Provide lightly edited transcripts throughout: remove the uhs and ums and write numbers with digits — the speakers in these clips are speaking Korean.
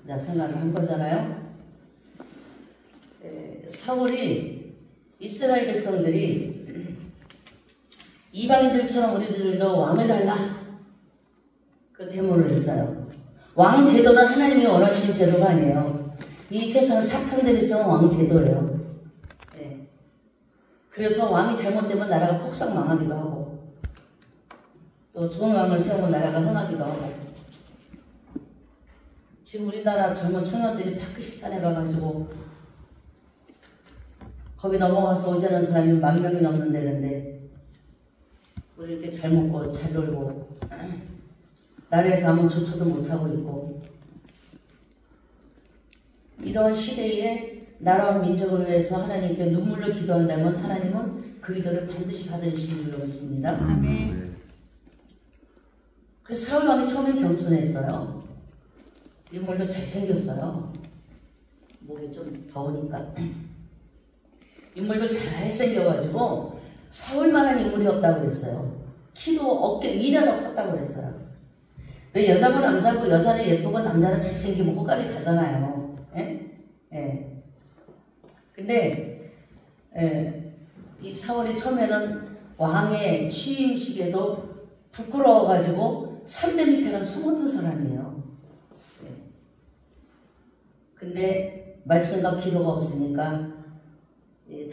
자, 생각을 한 거잖아요. 사울이 이스라엘 백성들이 이방인들처럼 우리들도 왕을 달라 그 데모를 했어요. 왕 제도는 하나님이 원하시는 제도가 아니에요. 이 세상 사탄들이 세운 왕 제도예요. 네. 그래서 왕이 잘못되면 나라가 폭삭 망하기도 하고 또 좋은 왕을 세우면 나라가 흥하기도 하고 지금 우리나라 젊은 청년들이 파키스탄에 가가지고 거기 넘어가서 오자는 사람이 10,000명이 넘는 데는데 우리 이렇게 잘 먹고 잘 놀고 나라에서 아무 조처도 못하고 있고 이런 시대에 나라와 민족을 위해서 하나님께 눈물로 기도한다면 하나님은 그 기도를 반드시 받으시는 줄로 믿습니다. 아멘. 그래서 사울 왕이 처음에 겸손했어요. 인물도 잘생겼어요. 목이 좀 더우니까. 인물도 잘생겨가지고 사울만한 인물이 없다고 그랬어요. 키도 어깨 위라도 컸다고 그랬어요. 왜 여자고 남자고 여자는 예쁘고 남자는 잘생기면 호감이 가잖아요. 예? 예. 근데 이 사울이 처음에는 왕의 취임식에도 부끄러워가지고 300m가 숨었던 사람이에요. 예. 근데 말씀과 기도가 없으니까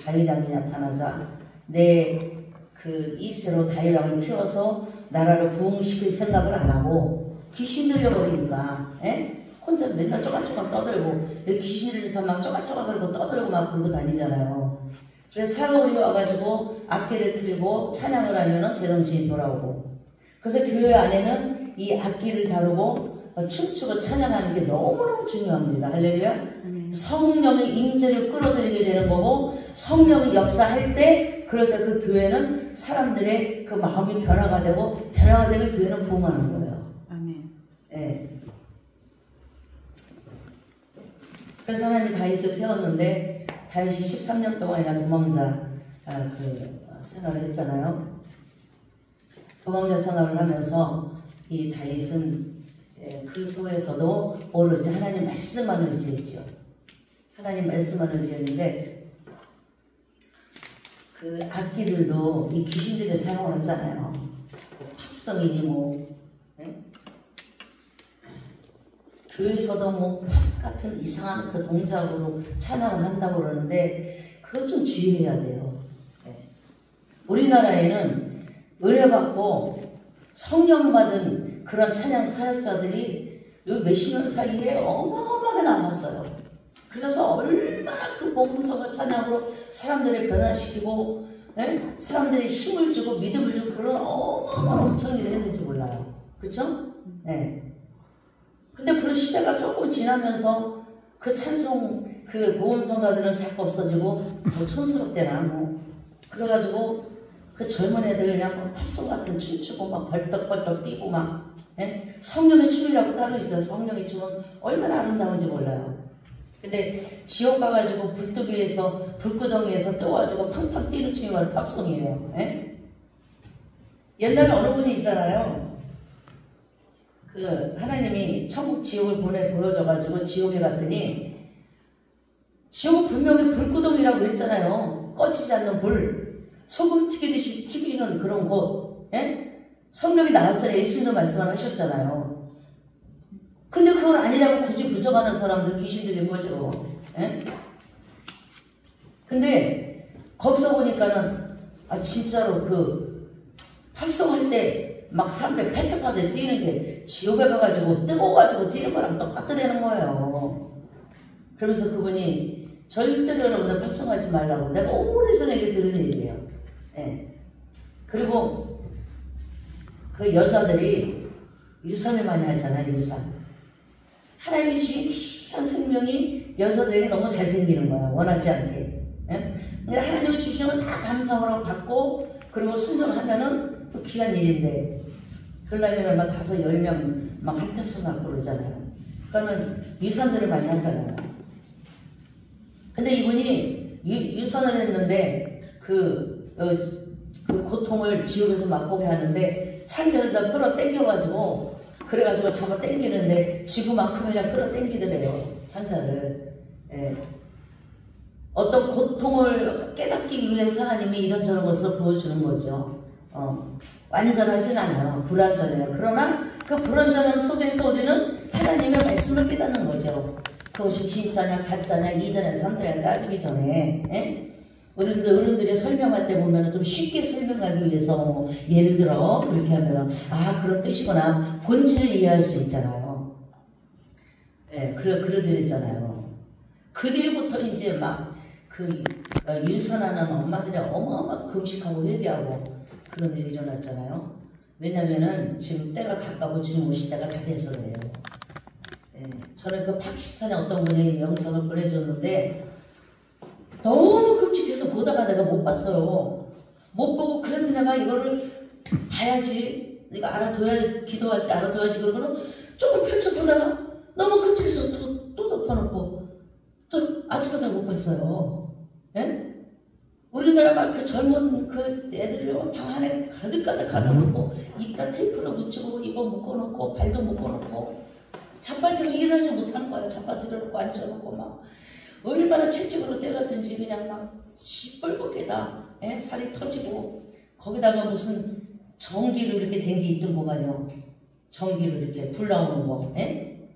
다윗 왕이 나타나자 내 그 이세로 다윗 왕을 키워서 나라를 부흥시킬 생각을 안 하고 귀신 들려버리니까 혼자 맨날 쪼갈쪼갈 떠들고 귀신 들려서 막 쪼갈쪼갈 그러고 떠들고 막 그러고 다니잖아요. 그래서 사울이 와가지고 악기를 틀고 찬양을 하면은 제정신이 돌아오고 그래서 교회 안에는 이 악기를 다루고 춤추고 찬양하는 게 너무너무 중요합니다. 할렐루야. 성령의 임재를 끌어들이게 되는 거고 성령이 역사할 때 그럴 때 그 교회는 사람들의 그 마음이 변화가 되고 변화가 되면 교회는 부흥하는 거예요. 아멘. 예. 그래서 하나님이 다윗을 세웠는데 다윗이 13년 동안이나 도망자 그 생활을 했잖아요. 도망자 생활을 하면서 이 다윗은 그 속에서도 오로지 하나님 말씀만 의지했죠. 하나님 말씀만 의지했는데 그 악기들도 이 귀신들이 사용을 하잖아요. 팝성이니 뭐 교회에서도 뭐 팝 같은 이상한 그 동작으로 찬양을 한다고 그러는데 그것 좀 주의해야 돼요. 우리나라에는 은혜 받고 성령 받은 그런 찬양 사역자들이 요 몇십 년 사이에 어마어마하게 남았어요. 그래서 얼마나 그 복음성의 찬양으로 사람들을 변화시키고 사람들이 힘을 주고 믿음을 주고 그런 어마어마한 엄청 일을 했는지 몰라요. 그쵸? 근데 그런 시대가 조금 지나면서 그 찬송 그 복음성가들은 자꾸 없어지고 뭐 촌스럽대나 뭐 그래가지고 그 젊은 애들 그냥 뭐 팝송 같은 춤추고 막 벌떡벌떡 뛰고 막 성령의 춤이라고 따로 있어요. 성령의 춤은 얼마나 아름다운지 몰라요. 근데 지옥 가가지고 불뚝위에서 불구덩이에서 떠가지고 팡팡 뛰는 춤이 바로 팝송이에요. 옛날에 어느 분이 있잖아요. 그 하나님이 천국 지옥을 보여줘가지고 지옥에 갔더니 지옥은 분명히 불구덩이라고 그랬잖아요. 꺼지지 않는 불, 소금 튀기듯이 튀기는 그런 곳. 성령이 나왔잖아요. 예수님도 말씀을 하셨잖아요. 근데 그건 아니라고 굳이 부정하는 사람들 귀신 들린 거죠. 근데 거기서 보니까는 진짜로 그 합성할 때 막 사람들 팔뚝파도 뛰는 게 지옥에 가가지고 뜨거워가지고 뛰는 거랑 똑같다는 거예요. 그러면서 그분이 절대로 여러분들 합성하지 말라고 내가 오래전에 이게 들은 얘기예요. 그리고 그 여자들이 유산을 많이 하잖아요. 유산. 하나님이 주신 귀한 생명이 여자들에게 너무 잘생기는 거야. 원하지 않게. 근데 하나님이 주시면 다 감사하고 받고 그리고 순종하면은 또 귀한 일인데 그러려면 막 5, 10명 막 한타서 갖고 그러잖아요. 그러니까는 유산들을 많이 하잖아요. 근데 이분이 유산을 했는데 그 고통을 지옥에서 맛보게 하는데 창들을 다 끌어 당겨가지고 그래가지고 잡아 당기는데 지구만큼이나 끌어당기더래요. 상자를. 예. 어떤 고통을 깨닫기 위해서 하나님이 이런저런 것을 보여주는 거죠. 완전하진 않아요. 불완전해요. 그러나 그 불완전함 속에서 우리는 하나님의 말씀을 깨닫는 거죠. 그것이 진짜냐 가짜냐 2단에 3단에 따지기 전에. 예? 우리도 어른들이 설명할 때 보면 좀 쉽게 설명하기 위해서 예를 들어 그렇게 하면 그런 뜻이구나 본질을 이해할 수 있잖아요. 예, 그러더랬잖아요. 그 뒤부터 이제 막 유선하는 엄마들이 어마어마 금식하고 회개하고 그런 일이 일어났잖아요. 왜냐면은 지금 때가 가까워 지금 오실 때가 다 돼서 그래요. 예, 저는 그 파키스탄의 어떤 분이 영상을 보내줬는데 너무 끔찍해서 보다가 내가 못 봤어요. 못 보고 그래도 내가 이거를 봐야지. 이거 알아둬야, 기도할 때 알아둬야지. 그러고는 조금 펼쳐보다가 너무 끔찍해서 또 덮어놓고 또 아직도 다 못 봤어요. 예? 우리나라 막 그 젊은 그 애들이 방 안에 가득가득 가둬놓고 입다 테이프로 붙이고 이거 묶어놓고 발도 묶어놓고 자빠지고 일어나지 못하는 거예요. 자빠들어놓고 앉혀놓고 막 얼마나 채찍으로 때렸든지 그냥 막 시뻘겋게 다 예? 살이 터지고 거기다가 무슨 전기를 이렇게 된 게 있던거만요. 전기를 이렇게 불 나오는 거 예?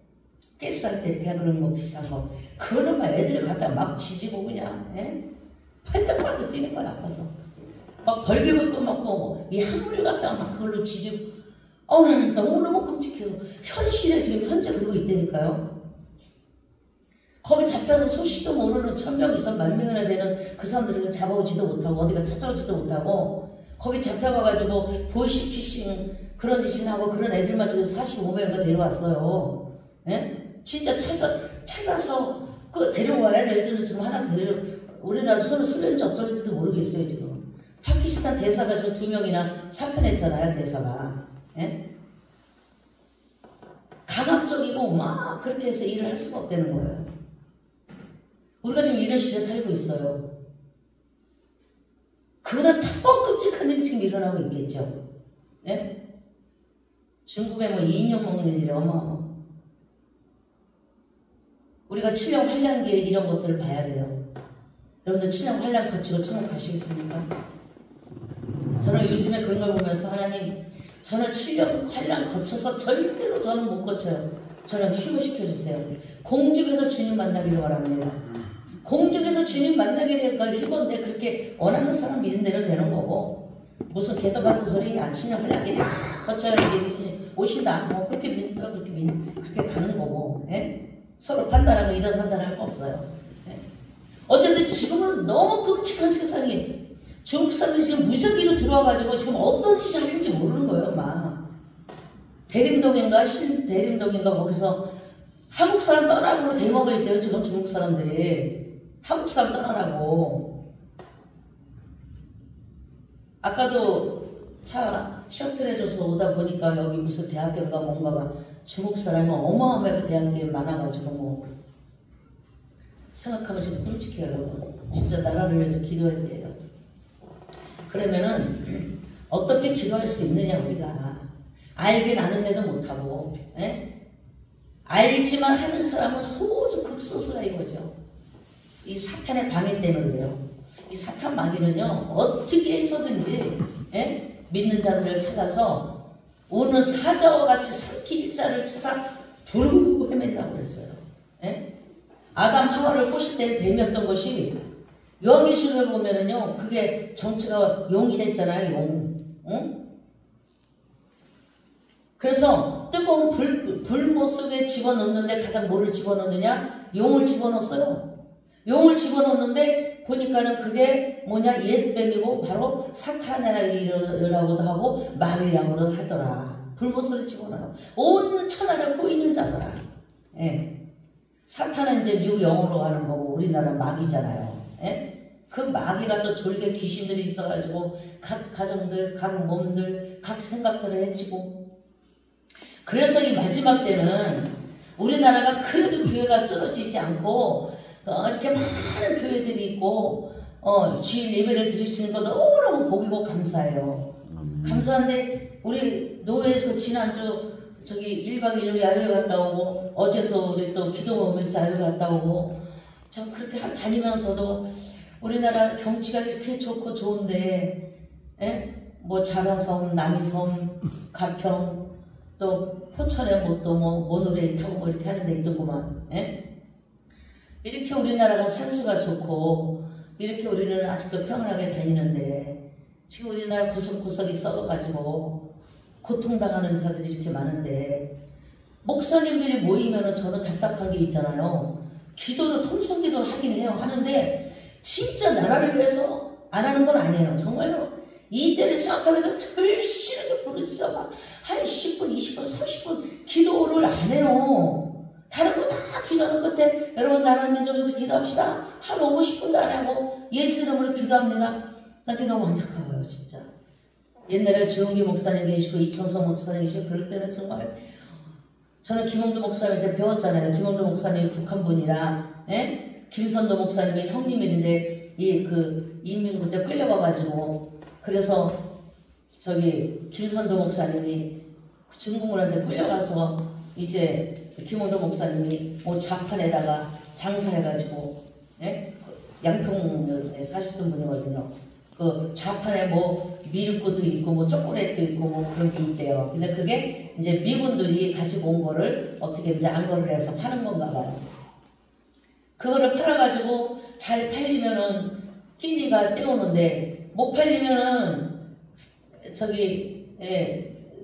가스할 때 이렇게 그런 거 비싼 거 그거는 막 애들을 갖다 막 지지고 그냥 예? 팔떡팔떡 뛰는 거야. 아파서 막 벌개벗고 먹고 이 한물을 갖다가 막 그걸로 지지고 나는 너무너무 끔찍해서 현실에 지금 현재 그러고 있다니까요. 거기 잡혀서 소식도 모르는 1000명 이상 10,000명이나 되는 그 사람들은 잡아오지도 못하고 어디가 찾아오지도 못하고 거기 잡혀가가지고 보이시피싱 그런 짓을 하고 그런 애들만 지금 45명인가 데려왔어요. 예? 진짜 찾아서 그 데려와야 될 때는 지금 하나 우리나라 손을 쓰는지 어쩌는지도 모르겠어요. 지금 파키스탄 대사가 지금 2명이나 사표냈잖아요. 대사가 예? 강압적이고 막 그렇게 해서 일을 할 수가 없다는 거예요. 우리가 지금 이런 시대에 살고 있어요. 그보다 더 끔찍한 일이 지금 일어나고 있겠죠. 예? 중국에 뭐 2인용 먹는 일이 어마어마. 우리가 7년 환란기에 이런 것들을 봐야 돼요. 여러분들 7년 환란 거치고 천국 가시겠습니까? 저는 요즘에 그런 걸 보면서 하나님 저는 7년 환란 거쳐서 절대로 저는 못 거쳐요. 저는 휴거시켜주세요. 공중에서 주님 만나기를 바랍니다. 공중에서 주님 만나게 될 걸 희건데 그렇게 원하는 사람 믿은 대로 되는 거고 무슨 개도 같은 소리 7년 환란기 다 거쳐야지 오신다 뭐 그렇게 믿으니까 그렇게 가는 거고 예? 서로 판단하고 이단 산단할 거 없어요. 예? 어쨌든 지금은 너무 끔찍한 세상이 중국 사람들이 지금 무작위로 들어와가지고 지금 어떤 짓을 하는지 모르는 거예요. 막 대림동인가 대림동인가 거기서 한국 사람 떠나라고 대먹을 있대요. 지금 중국 사람들이 한국 사람 떠나라고. 아까도 차 셔틀 해줘서 오다 보니까 여기 무슨 대학교가 뭔가가 중국 사람이 어마어마하게 대학교에 많아가지고 뭐 생각하면 지금 끔찍해요. 진짜 나라를 위해서 기도해야 돼요. 그러면은 어떻게 기도할 수 있느냐 우리가 알긴 아는데도 못하고 에? 알지만 하는 사람은 소수 극소수라 이거죠. 이 사탄의 방해 때문에 그래요. 이 사탄 마귀는요 어떻게 해서든지 에? 믿는 자들을 찾아서 오는 사자와 같이 삼킬 자를 찾아 두르고 헤맨다고 그랬어요. 에? 아담 하와를 꼬실 때 뱀이었던 것이 요한계시록을 보면은요 그게 정체가 용이 됐잖아요. 용. 응? 그래서 뜨거운 불못 속에 집어넣는데 가장 뭐를 집어넣느냐? 용을 집어넣었어요. 용을 집어넣는데 보니까는 그게 뭐냐? 옛뱀이고 바로 사탄이라고도 하고 마귀라고도 하더라. 불못 속에 집어넣어. 온 천하를 꼬이는 자더라. 예. 사탄은 이제 미국 영어로 하는 거고 우리나라 마귀잖아요. 예? 그 마귀가 또 졸개 귀신들이 있어가지고 각 가정들, 각 몸들, 각 생각들을 해치고 그래서 이 마지막 때는 우리나라가 그래도 교회가 쓰러지지 않고 이렇게 많은 교회들이 있고 주일 예배를 드릴 수 있는 거 너무너무 복이고 감사해요. 감사한데 우리 노회에서 지난주 저기 1박 2일 야외 갔다 오고, 어제도 우리 또 기도 먹으면서 야외 갔다 오고, 저 그렇게 다니면서도 우리나라 경치가 이렇게 좋고 좋은데, 뭐 자라섬, 남이섬, 가평, 또 포천에 또 모노레일 타고 뭐 이렇게 하는 데 있더구만. 이렇게 우리나라가 산수가 좋고 이렇게 우리는 아직도 평안하게 다니는데 지금 우리나라 구석구석이 썩어가지고 고통당하는 자들이 이렇게 많은데 목사님들이 모이면 저는 답답한 게 있잖아요. 기도를 통성기도를 하긴 해요. 하는데 진짜 나라를 위해서 안 하는 건 아니에요. 정말로 이때를 생각하면서 절실하게 부르짖어 막 한 10분, 20분, 30분 기도를 안 해요. 다른 거 다 기도하는 끝에 여러분 나라 민족에서 기도합시다. 한 5, 10분도 안 하고 예수 이름으로 기도합니다. 나 그게 너무 안타까워요. 진짜. 옛날에 조용기 목사님 계시고 이청성 목사님 계시고 그럴 때는 정말 저는 김홍도 목사님한테 배웠잖아요. 김홍도 목사님이 북한분이라 김선도 목사님이 형님인데 이민 그때 끌려가가지고 그래서 저기 김선도 목사님이 중국물한테 끌려가서 이제 김홍도 목사님이 좌판에다가 장사해가지고 양평에 사셨던 분이거든요. 그 좌판에 밀크도 있고 초콜릿도 있고 그런 게 있대요. 근데 그게 이제 미군들이 가지고 온 거를 어떻게 이제 안거를 해서 파는 건가 봐요. 그거를 팔아가지고 잘 팔리면은 끼니가 떼오는데 못 팔리면은 저기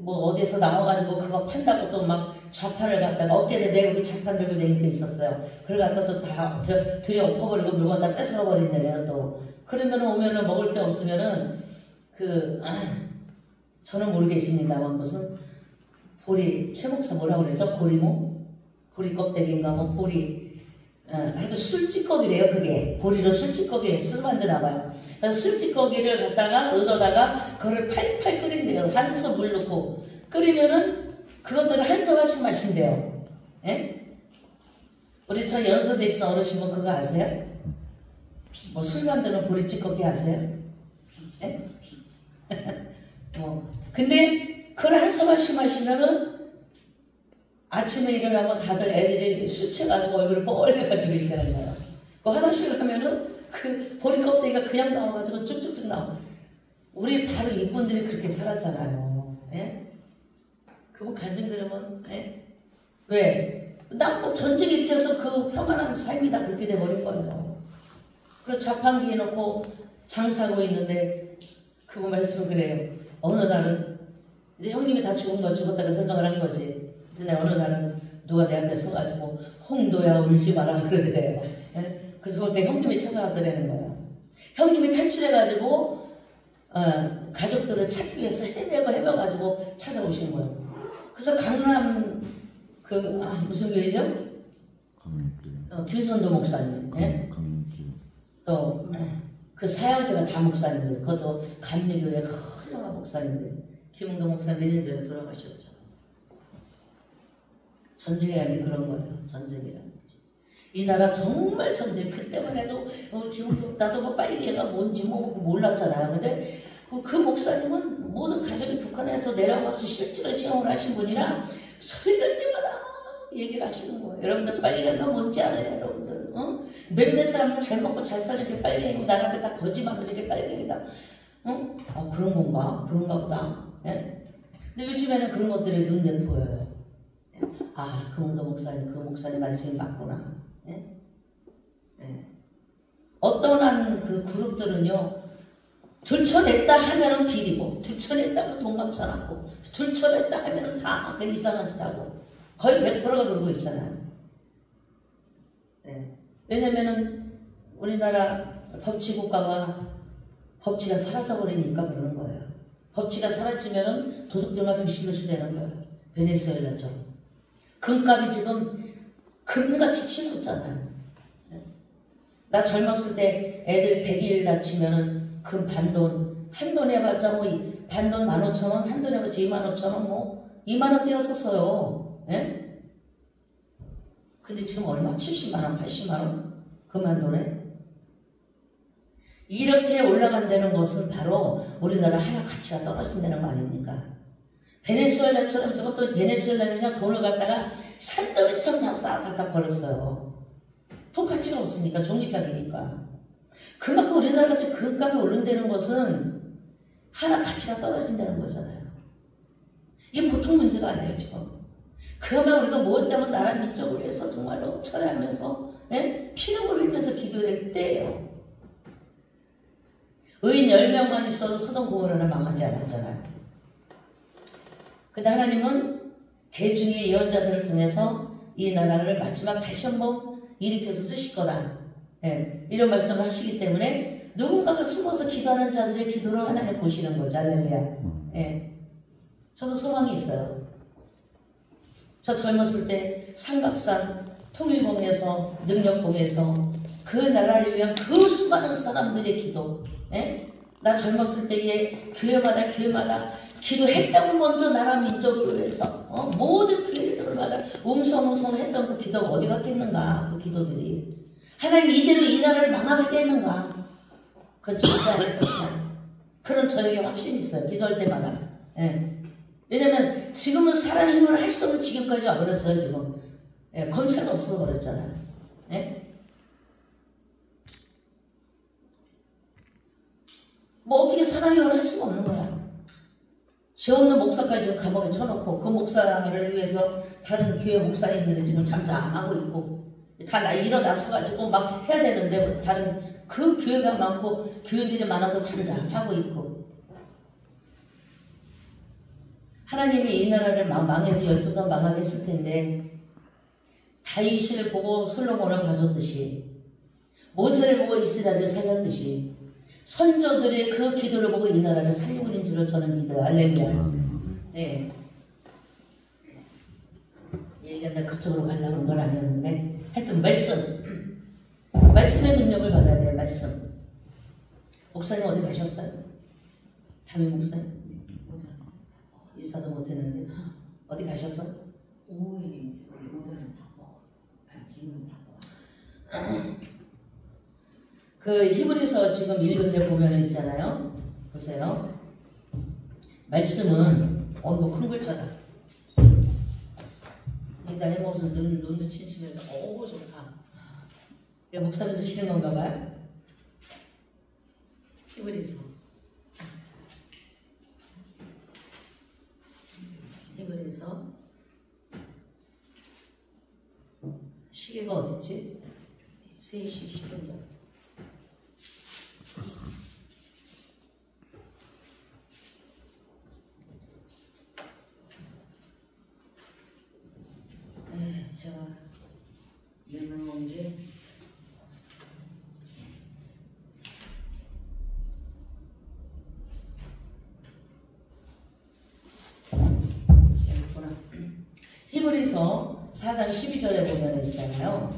어디에서 나와가지고 그거 판다고 또 막 좌판을 갖다가 어깨에 메고 좌판 들고 다니는 게 있었어요. 그걸 갖다 또 다 들여 엎어버리고 물건 다 뺏어버린대요. 또 그러면 오면은 먹을 게 없으면은 저는 모르겠습니다만 무슨 보리 최목사 뭐라고 그러죠? 보리모? 보리 껍데기인가 보리 하여튼 술찌꺼기래요. 그게 보리로 술찌꺼기 술 만드나 봐요. 그래서 술찌꺼기를 갖다가 얻어다가 그걸 팔팔 끓인대요. 한 솥 물 넣고 끓이면은 그것들을 한 솥씩 마신대요. 우리 저 연서 되신 어르신분 그거 아세요? 술 만드는 보리찌꺼기 아세요? 근데 그걸 한 솥씩 마시면은 아침에 일어나면 다들 애들이 술 취해가지고 얼굴을 뻘개가지고 이렇게 하는 거예요. 그 화장실 가면은 그 보리 껍데기가 그냥 나와가지고 쭉쭉쭉 나와. 우리 바로 이분들이 그렇게 살았잖아요. 그거 간증 들으면, 왜? 나 전쟁이 일으켜서 그 평안한 삶이 다 그렇게 돼버린 거예요. 그래서 자판기에 넣고 장사하고 있는데, 그거 말씀은 그래요. 어느 날은, 이제 형님이 다 죽었다고 생각을 한 거지. 근데 어느 날은 누가 내 앞에 서가지고 홍도야 울지 마라 그러더래요. 그래서 그때 형님이 찾아왔더라는 거예요. 형님이 탈출해가지고 가족들을 찾기 위해서 헤매가지고 찾아오신 거예요. 그래서 강남 무슨 교회죠? 김선도 목사님. 또 그 사형제가 다 목사님들. 그것도 감리교회 훌륭한 목사님들. 김홍도 목사 몇 년 전에 돌아가셨죠. 전쟁이라는 게 그런 거예요. 전쟁이라는 게. 이 나라 정말 전쟁. 그때만 해도 나도 빨리 얘가 뭔지 몰랐잖아요. 근데 그 목사님은 모든 가족이 북한에서 내려와서 실제로 체험을 하신 분이라 설교 때마다 얘기를 하시는 거예요. 여러분들 빨리가 뭔지 알아요, 여러분들. 몇몇 사람은 잘 먹고 잘 사는 게 빨갱이고 나라들 다 거짓말하는 게 빨갱이다. 그런 건가? 그런가 보다. 근데 요즘에는 그런 것들이 눈에 보여요. 그 목사님 말씀이 맞구나. 어떠한 그 그룹들은요, 들춰냈다 하면은 비리고, 들춰냈다 하면 돈 감춰놨고, 들춰냈다 하면은 다 이상한 짓 하고, 거의 100%가 그러고 있잖아요. 왜냐면은 우리나라 법치국가가 법치가 사라져버리니까 그러는 거예요. 법치가 사라지면은 도둑들만 두시듯이 되는 거예요. 베네수엘라처럼. 금값이 지금 금같이 치솟잖아요. 나 젊었을 때 애들 100일 다치면은 금 반돈, 한돈 해봤자 반돈 15,000원, 한돈 해봤자 25,000원 2만원 떼었었어요. 근데 지금 얼마? 70만원, 80만원? 금 한돈에? 이렇게 올라간다는 것은 바로 우리나라 하나 가치가 떨어진다는 거 아닙니까? 베네수엘라처럼 저것도 베네수엘라는요 돈을 갖다가 산더미처럼 다 쌓아 버렸어요. 돈 가치가 없으니까 종이짝이니까. 그만큼 우리나라가 지금 금값이 오른다는 것은 하나 가치가 떨어진다는 거잖아요. 이게 보통 문제가 아니에요 지금. 그야말로 우리가 무엇 때문에 나라 민족을 위해서 정말로 철회하면서 피를 흘리면서 기도할 때예요. 의인 10명만 있어도 소돔 고모라는 망하지 않았잖아요. 근데 하나님은 대중의 예언자들을 통해서 이 나라를 마지막 다시 한번 일으켜서 쓰실 거다. 이런 말씀을 하시기 때문에 누군가가 숨어서 기도하는 자들의 기도를 하나님 보시는 거죠. 할렐루야. 저도 소망이 있어요. 저 젊었을 때 삼각산 통일봉에서 능력봉에서 그 나라를 위한 그 수많은 사람들의 기도. 나 젊었을 때에 교회마다 기도했다고 먼저 나라 민족을 위해서 모든 교회들마다 웅성웅성 했던 그 기도가 어디 갔겠는가. 그 기도들이 하나님 이대로 이 나라를 망하게 했는가. 그건 절대 아닐 것이다. 그런 저에게 확신이 있어요. 기도할 때마다. 왜냐면 지금은 사람의 힘으로 할 수 없는 지경까지 와버렸어요. 지금 검찰도 없어버렸잖아요. 뭐 어떻게 사람의 힘으로 할 수가 없는 거야. 죄 없는 목사까지 지금 감옥에 쳐놓고 그 목사를 위해서 다른 교회 목사님들이 지금 잠잠하고 있고 다 일어나서가지고 막 해야 되는데 다른 그 교회가 많고 교인들이 많아도 잠잠하고 있고. 하나님이 이 나라를 망해서 12번 망하게 했을 텐데 다윗을 보고 솔로몬을 봐줬듯이 모세를 보고 이스라엘을 살렸듯이 선조들의 그 기도를 보고 이 나라를 살리고 있는 줄을 저는 믿어요. 할렐루야. 네. 얘기한다 그쪽으로 가려고 한 건 아니었는데 하여튼 말씀의 능력을 받아야 돼요. 말씀. 목사님 어디 가셨어요? 담임 목사님? 인사도 못했는데 어디 가셨어? 오후에 있을 거기 오늘은 바빠. 지금은 바빠. 그 히브리서 지금 읽은 데 보면 있잖아요. 보세요. 말씀은 뭐 큰 글자다. 여기다 해먹어서 눈도 친치면서 좋다. 이게 목사면서 쉬는 건가 봐요. 히브리서. 히브리서 시계가 어딨지? 3시 10분 전. 제가 몇명 먹지? 히브리서 4장 12절에 보면 있잖아요.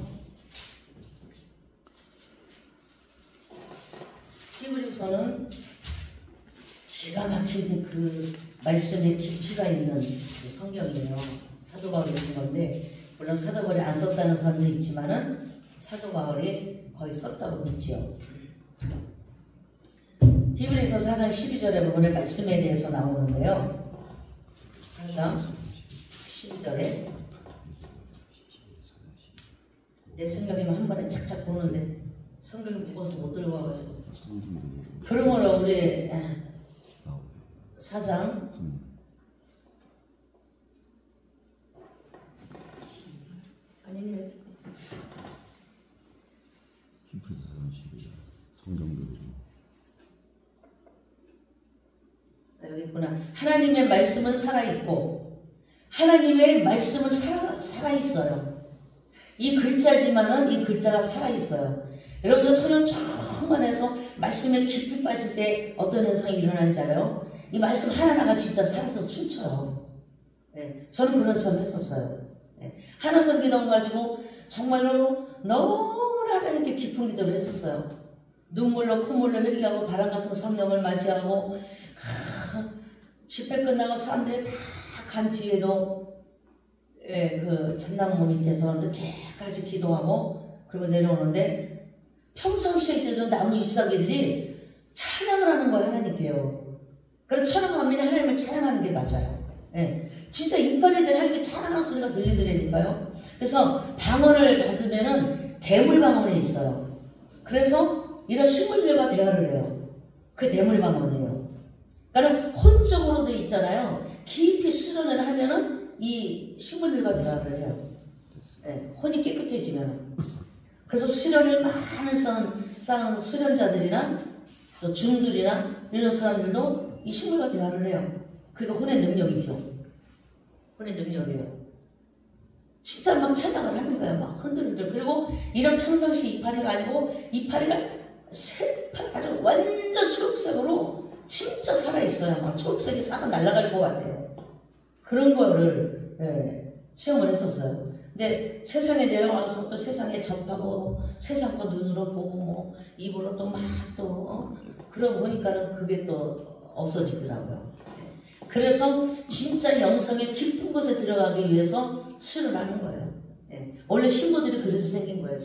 히브리서는 기가 막힌 그 말씀의 깊이가 있는 그 성경이에요. 사도 바울이 쓴 건데 물론 사도 바울이 안 썼다는 사람도 있지만은 사도 바울이 거의 썼다고 믿지요. 히브리서 4장 12절에 보면 말씀에 대해서 나오는데요. 4장 12절에 내 생각이면 한 번에 착착 보는데 성경이 무거워서 못 들고 와가지고 그러므로 우리 4장 아니네 히브리서 4장 12절 성경대로 여기 있구나. 하나님의 말씀은 살아있고 하나님의 말씀은 살아있어요. 이 글자지만은 이 글자가 살아있어요. 여러분들 성령 충만해서 말씀에 깊이 빠질 때 어떤 현상이 일어나는지 알아요? 이 말씀 하나하나가 진짜 살아서 춤춰요. 저는 그런 체험 했었어요. 한화성 기도 가지고 정말로 너무나 하나님께 깊은 기도를 했었어요. 눈물로 콧물로 흘리고 바람 같은 성령을 맞이하고 집회 끝나고 사람들이 다 간 뒤에도 그 전나무 밑에서 늦게까지 기도하고 그러고 내려오는데 평상시에 때도 나무 잎사귀들이 찬양을 하는 거예요. 하나님께요. 그래서 찬양하면 하나님을 찬양하는 게 맞아요. 예. 진짜 이파리들 하는 게 차라는 소리가 들리더라니까요. 그래서 방언을 받으면은 대물 방언이 있어요. 그래서 이런 식물들과 대화를 해요. 그 대물 방언이에요. 그러니까 혼적으로도 있잖아요. 깊이 수련을 하면은 이 식물들과 대화를 해요. 예. 혼이 깨끗해지면. 그래서 수련을 많은 쌓은 수련자들이나 또 중들이나 이런 사람들도 이 식물과 대화를 해요. 그게 혼의 능력이죠. 혼의 능력이에요. 진짜 막 찬양을 하는 거예요. 막 흔들흔들. 그리고 이런 평상시 이파리가 아니고 이파리가 새파리 아주 완전 초록색으로 진짜 살아있어요. 막 초록색이 싹 날아갈 것 같아요. 그런 거를 체험을 했었어요. 근데 세상에 내려와서 또 세상에 접하고 세상 거 눈으로 보고 뭐 입으로 또 막 또 그러고 보니까는 그게 또 없어지더라고요. 그래서 진짜 영성의 깊은 곳에 들어가기 위해서 수련하는 거예요. 원래 신부들이 그래서 생긴 거예요.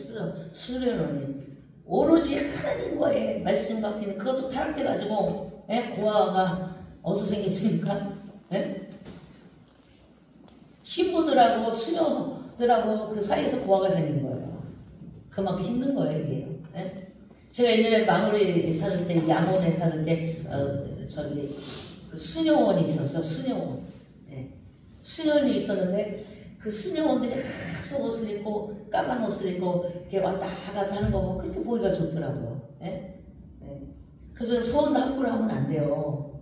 수련원이 오로지 하나님과의 말씀과 기는 그것도 타락돼가지고 고아가 어디서 생겼습니까? 신부들하고 수녀들하고 그 사이에서 고아가 생긴 거예요. 그만큼 힘든 거예요, 이게. 제가 옛날에 망우리 사는 때, 양원에 사는 때, 저기, 그 수녀원이 있었어요, 수녀원. 수녀원이 있었는데, 그 수녀원들이 하얀 옷을 입고, 까만 옷을 입고, 이렇게 왔다 갔다 하는 거 보면 그렇게 보기가 좋더라고요. 그래서 소원도 함부로 하면 안 돼요.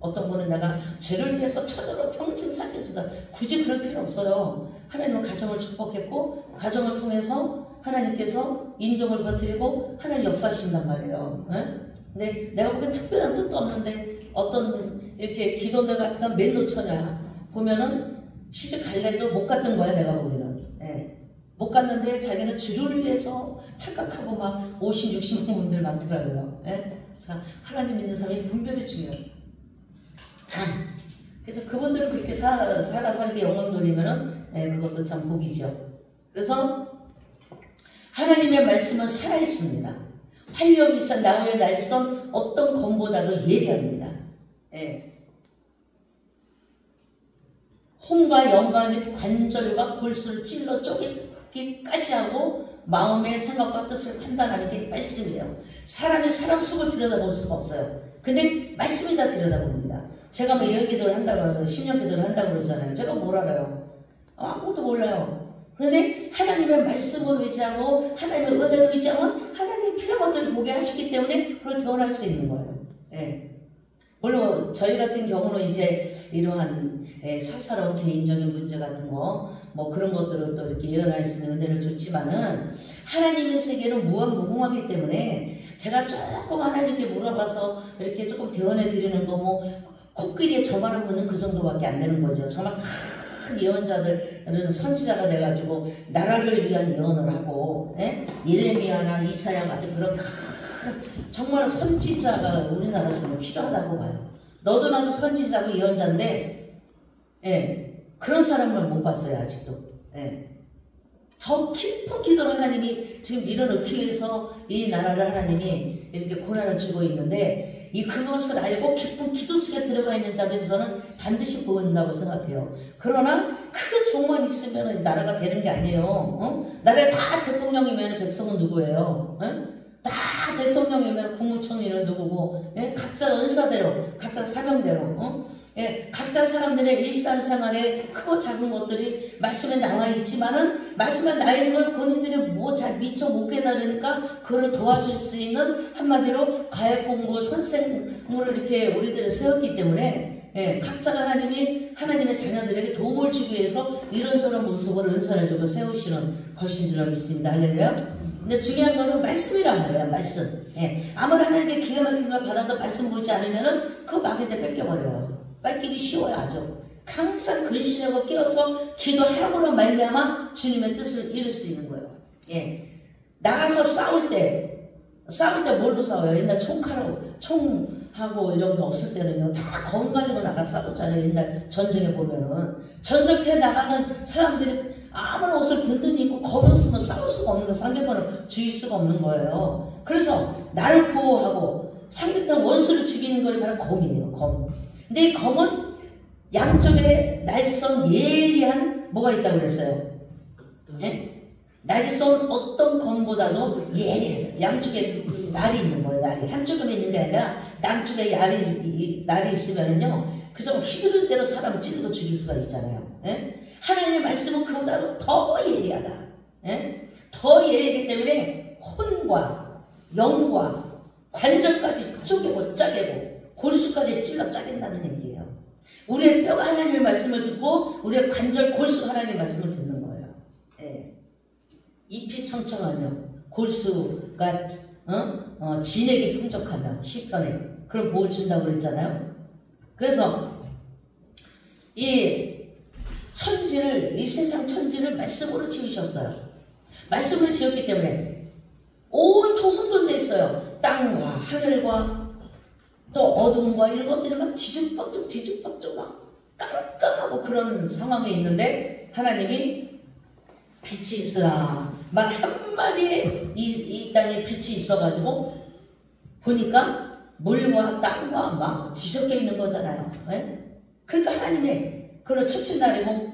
어떤 분은 내가 죄를 위해서 천으로 평생 살겠습니다. 굳이 그럴 필요 없어요. 하나님은 가정을 축복했고 가정을 통해서 하나님께서 인종을 버티고 하나님 역사하신단 말이에요. 근데 내가 보기엔 특별한 뜻도 없는데 어떤 이렇게 기도들 같은 건 맨 놓쳐냐 보면은 시집 갈 날도 못 갔던 거야 내가 보기에는. 못 갔는데 자기는 주를 위해서 착각하고 막 50, 60만 분들 많더라고요. 자, 하나님 믿는 사람이 분별이 중요해요. 그래서 그분들은 그렇게 살아서 이렇게 영광 돌리면은 그것도 참 복이죠. 그래서 하나님의 말씀은 살아있습니다. 활력 비싼 나무의 날선 어떤 검보다도 예리합니다. 혼과 영과 및 관절과 골수를 찔러 쪼개기까지 하고 마음의 생각과 뜻을 판단하는 게 말씀이에요. 사람이 사람 속을 들여다볼 수가 없어요. 근데 말씀이 다 들여다봅니다. 제가 뭐 예언 기도를 한다고, 10년 기도를 한다고 그러잖아요. 제가 뭘 알아요? 아무것도 몰라요. 근데 하나님의 말씀을 의지하고 하나님의 은혜를 의지하면 하나님이 필요한 것들을 보게 하시기 때문에 그걸 대원할 수 있는 거예요. 물론 저희 같은 경우는 이제 이러한 사사로운 개인적인 문제 같은 거 뭐 그런 것들은 또 이렇게 예언할 수 있는 은혜를 줬지만은 하나님의 세계는 무한무궁하기 때문에 제가 조금 하나님께 물어봐서 이렇게 조금 대원해 드리는 거 뭐 코끼리에 저만한 분은 그 정도밖에 안 되는 거죠. 정말 큰 예언자들은 선지자가 돼가지고 나라를 위한 예언을 하고 예레미야나 이사야 같은 그런 정말 선지자가 우리나라에 정말 필요하다고 봐요. 너도 나도 선지자고 예언자인데 그런 사람을 못 봤어요 아직도. 더 깊은 기도를 하나님이 지금 밀어넣기 위해서 이 나라를 하나님이 이렇게 고난을 주고 있는데 그것을 알고 깊은 기도 속에 들어가 있는 자들이 저는 반드시 보인다고 생각해요. 그러나 큰 종만 있으면 나라가 되는 게 아니에요. 나라에 다 대통령이면 백성은 누구예요? 다 대통령이면 국무총리는 누구고 각자 은사대로 각자 사명대로 각자 사람들의 일상생활에 크고 작은 것들이 말씀에 나와 있지만은 말씀에 나와 있는 걸 본인들이 뭐 잘 미처 못 깨달으니까 그걸 도와줄 수 있는 한마디로 가야공부 선생을 이렇게 우리들을 세웠기 때문에 각자가 하나님의 자녀들에게 도움을 주기 위해서 이런저런 모습을 은사를 주고 세우시는 것인 줄 믿습니다. 할렐루야. 근데 중요한 거는 말씀이란 말이에요. 말씀. 아무리 하나님께 기가 막힌 걸 받아도 말씀 보지 않으면은 그 마귀한테 뺏겨버려요. 뺏기기 쉬워요 아주. 항상 근신하고 깨어서 기도하고로 말미암아 주님의 뜻을 이룰 수 있는 거예요. 나가서 싸울 때 뭘로 싸워요? 옛날 총하고 이런 게 없을 때는요 다 검 가지고 나가 싸웠잖아요. 옛날 전쟁에 보면은 전쟁터에 나가는 사람들이 아무런 옷을 든든히 입고 검을 쓰면 싸울 수가 없는 거, 상대방을 죽일 수가 없는 거예요. 그래서 나를 보호하고 상대방 원수를 죽이는 걸 바로 검이에요. 검. 근데 이 검은 양쪽에 날선 예리한 뭐가 있다고 그랬어요? 예? 날선 어떤 검보다도 예리해요. 양쪽에 날이 있는 거예요. 날이 한쪽에 있는 게 아니라 양쪽에 날이 있으면은요, 그저 휘두른 대로 사람 찔러 죽일 수가 있잖아요. 예? 하나님의 말씀은 그보다도 더 예리하다. 예? 더 예리하기 때문에 혼과 영과 관절까지 쪼개고 짜개고 골수까지 찔러 짜낸다는 얘기예요. 우리의 뼈가 하나님의 말씀을 듣고 우리의 관절 골수 하나님의 말씀을 듣는 거예요. 예. 잎이 청청하며 골수가 진액이 풍족하며 시편에 그런 복을 준다고 그랬잖아요. 그래서 이 천지를, 이 세상 천지를 말씀으로 지으셨어요. 말씀으로 지었기 때문에 온통 혼돈돼 있어요. 땅과 하늘과 또 어둠과 이런 것들이 막 뒤죽박죽 막 깜깜하고 그런 상황에 있는데 하나님이 빛이 있으라 말 한마디에 이 땅에 빛이 있어가지고 보니까 물과 땅과 막 뒤섞여 있는 거잖아요. 네? 그러니까 하나님의 그런 첫째 날이고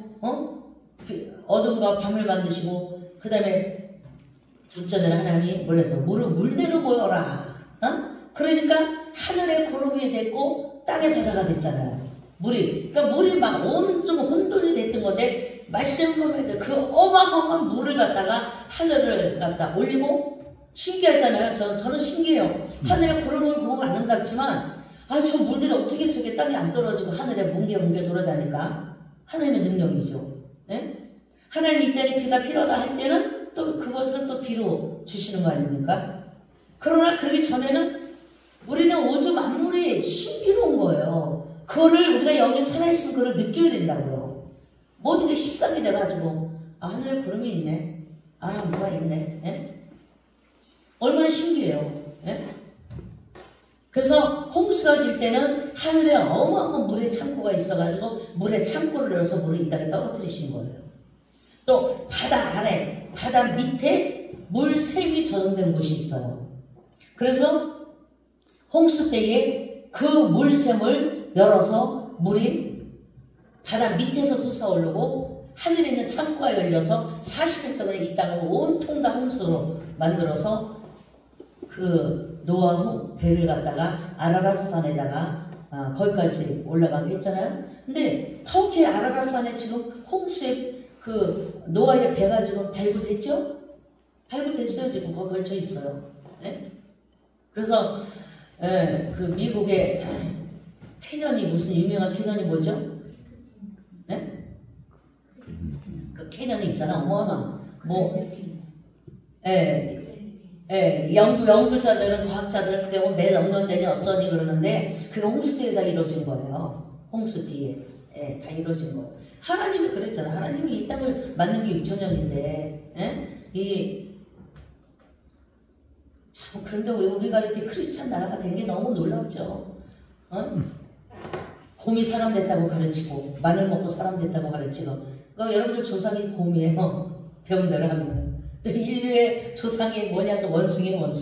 어둠과 밤을 만드시고 그 다음에 둘째 날 하나님이 뭐래서 물을 물대로 보여라. 그러니까 하늘의 구름이 됐고 땅의 바다가 됐잖아요. 그러니까 물이 막 온통 혼돈이 됐던 건데 말씀하면 그 어마어마한 물을 갖다가 하늘을 갖다 올리고 신기하잖아요. 저는 신기해요. 하늘의 구름을 보고 아름답지만 저 물들이 어떻게 저게 땅에 안 떨어지고 하늘에 뭉게뭉게 돌아다니까 하나님의 능력이죠. 네? 하나님이 이 땅에 비가 필요하다 할 때는 또 그것을 또 비로 주시는 거 아닙니까? 그러나 그러기 전에는 우리는 우주 만물이 신비로운 거예요. 그거를 우리가 여기 살아있으면 그걸 느껴야 된다고요. 모든 게 십상이 돼가지고 하늘에 구름이 있네. 뭐가 있네. 예? 얼마나 신기해요. 예? 그래서 홍수가 질 때는 하늘에 어마어마한 물의 창고가 있어가지고 물의 창고를 열어서 물을 이 땅에 떨어뜨리신 거예요. 또 바다 아래, 바다 밑에 물샘이 저장된 곳이 있어요. 그래서 홍수 때에 그 물샘을 열어서 물이 바다 밑에서 솟아오르고 하늘에 있는 창고가 열려서 40일 동안에 이 땅을 온통 다 홍수로 만들어서 그 노아 배를 갖다가 아라랏산에다가 거기까지 올라가게 했잖아요. 근데 터키 아라랏산에 지금 홍수에 그 노아의 배가 지금 발굴됐죠? 발굴됐어요. 지금 거기 걸쳐 있어요. 네? 그래서 그 미국의 캐년이 무슨 유명한 캐년이 뭐죠? 네? 그 캐년이 있잖아. 연구자들은 과학자들은 그게 몇 억년 되니 어쩌니 그러는데 그게 홍수 뒤에다 이루어진 거예요. 홍수 뒤에 다 이루어진 거예요. 하나님이 그랬잖아. 하나님이 이 땅을 만든 게 6천년인데 참 그런데 우리가 이렇게 크리스찬 나라가 된 게 너무 놀랍죠. 곰이 사람 됐다고 가르치고 마늘 먹고 사람 됐다고 가르치고 여러분들 조상이 곰이에요. 배운대로 하면 또 인류의 조상이 뭐냐 또 원숭이가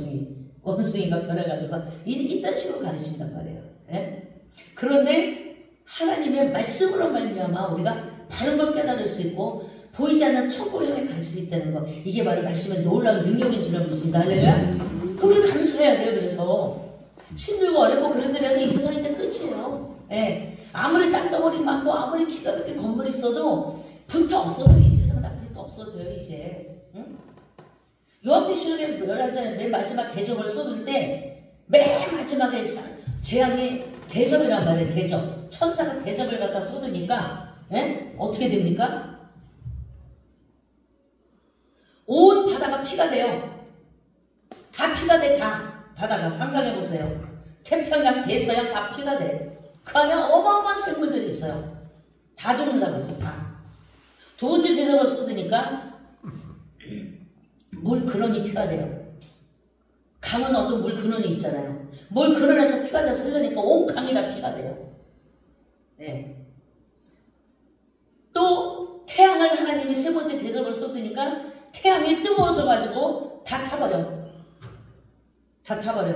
변해가지고 이딴 식으로 가르친단 말이에요. 예? 그런데 하나님의 말씀으로 말미암아 우리가 바른 걸 깨달을 수 있고 보이지 않는 천국을 향해 갈 수 있다는 거 이게 바로 말씀의 놀라운 능력인 줄 믿습니다. 할렐루야. 그걸 감사해야 돼요. 그래서 힘들고 어렵고 그러더라도 이 세상이 이제 끝이에요. 예. 아무리 땅덩어리 많고 아무리 기가 막히게 건물이 있어도 불타 없어도 이 세상 다 불타 없어져요 이제. 응? 요한계시록에 맨 마지막 대접을 쏟을 때 맨 마지막에 재앙이 대접이란 말이에요. 대접. 천사가 대접을 갖다 쏟으니까 어떻게 됩니까? 온 바다가 피가 돼요. 다 피가 돼. 다 바다가 상상해보세요. 태평양 대서양 다 피가 돼. 그 안에 어마어마한 생물들이 있어요. 다 죽는다고 해서 다. 두 번째 대접을 쏟으니까 물 근원이 피가 돼요. 강은 어떤 물 근원이 있잖아요. 물 근원에서 피가 돼서 흘러니까 온 강이 다 피가 돼요. 네. 또 태양을 하나님이 세 번째 대접을 쏟으니까 태양이 뜨거워져가지고 다 타버려. 다 타버려.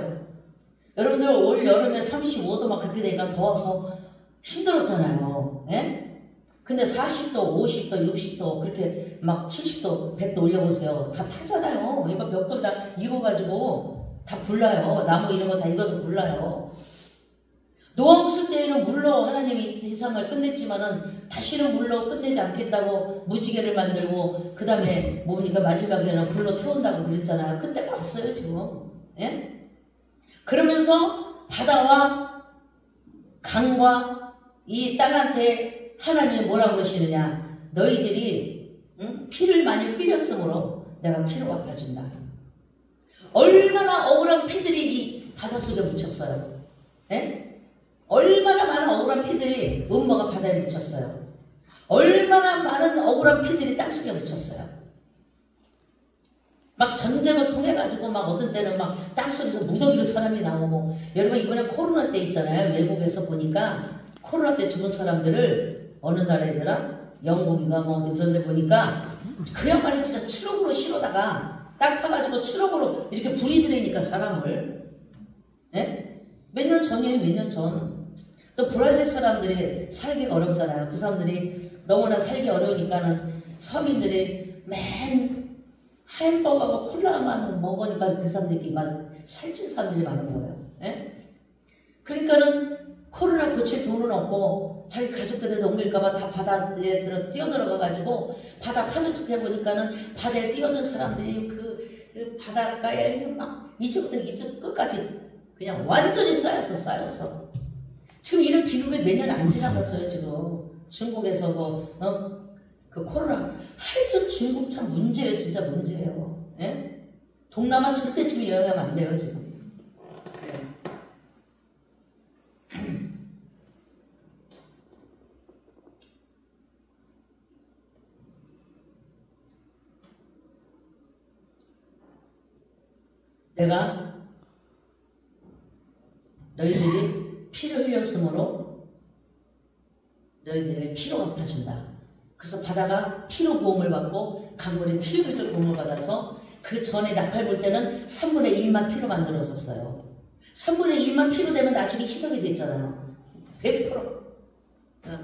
여러분들 올 여름에 35도 막 그렇게 되니까 더워서 힘들었잖아요. 있잖아요. 예? 근데 40도, 50도, 60도 그렇게 막 70도, 100도 올려보세요. 다 타잖아요. 이거 벽돌 다 익어가지고 다 불나요. 나무 이런 거 다 익어서 불나요. 노아 없을 때에는 물로 하나님이 이 세상을 끝냈지만은 다시는 물로 끝내지 않겠다고 무지개를 만들고 그 다음에 뭡니까 마지막에는 불로 태운다고 그랬잖아요. 그때가 왔어요 지금. 예? 그러면서 바다와 강과 이 땅한테 하나님이 뭐라고 그러시느냐. 너희들이 피를 많이 흘렸으므로 내가 피로 갚아준다. 얼마나 억울한 피들이 이 바닷속에 묻혔어요. 예? 얼마나 많은 억울한 피들이 음모가 바다에 묻혔어요. 얼마나 많은 억울한 피들이 땅속에 묻혔어요. 막 전쟁을 통해가지고 막 어떤 때는 막 땅속에서 무더기로 사람이 나오고 여러분 이번에 코로나 때 있잖아요. 외국에서 보니까 코로나 때 죽은 사람들을 어느 나라에더라? 영국인가 뭐 그런 데 보니까 그야말로 진짜 추럭으로 실어다가 땅 파가지고 추럭으로 이렇게 불이 들으니까 사람을 예? 몇 년 전이에요. 몇 년 전. 또 브라질 사람들이 살기가 어렵잖아요. 그 사람들이 너무나 살기 어려우니까는 서민들이 맨 햄버거하고 콜라만 먹으니까 그 사람들이 막 살찐 사람들이 많은 거예요. 예? 그러니까는 코로나 고칠 돈은 없고 자기 가족들한테 옮길까봐 다 바다에 뛰어들어가가지고 바다 파도밑에 보니까는 바다에 뛰어든 사람들이 그 바닷가에 막 이쪽부터 이쪽 끝까지 그냥 완전히 쌓였어. 지금 이런 비극이 몇 년 안 지나갔어요, 지금. 중국에서 그 코로나. 하여튼 중국 참 문제예요, 진짜 문제예요. 예? 동남아 절대 지금 여행하면 안 돼요, 지금. 네. 내가 너희들이 피를 흘렸으므로 너희들에게 피로 갚아준다. 그래서 바다가 피로 보험을 받고 강물이 피로 보험을 받아서 그 전에 나팔 불 때는 3분의 1만 피로 만들어졌어요. 3분의 1만 피로 되면 나중에 희석이 됐잖아요. 100%.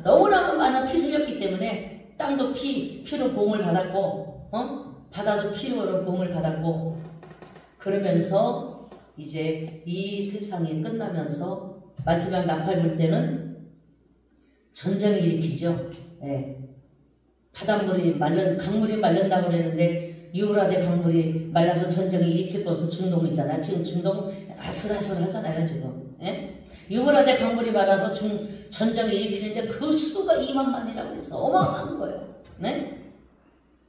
너무나 많은 피를 흘렸기 때문에 땅도 피로 보험을 받았고 바다도 피로 보험을 받았고 그러면서 이제 이 세상이 끝나면서 마지막 나팔 불 때는 전쟁을 일으키죠. 예. 강물이 마른다고 그랬는데 유브라데 강물이 말라서 전쟁을 일으킬 것은 중동이잖아요. 지금 중동 아슬아슬하잖아요. 지금. 예? 유브라데 강물이 말라서 전쟁을 일으키는데 그 수가 2만만이라고 해서 어마어마한 거예요. 네?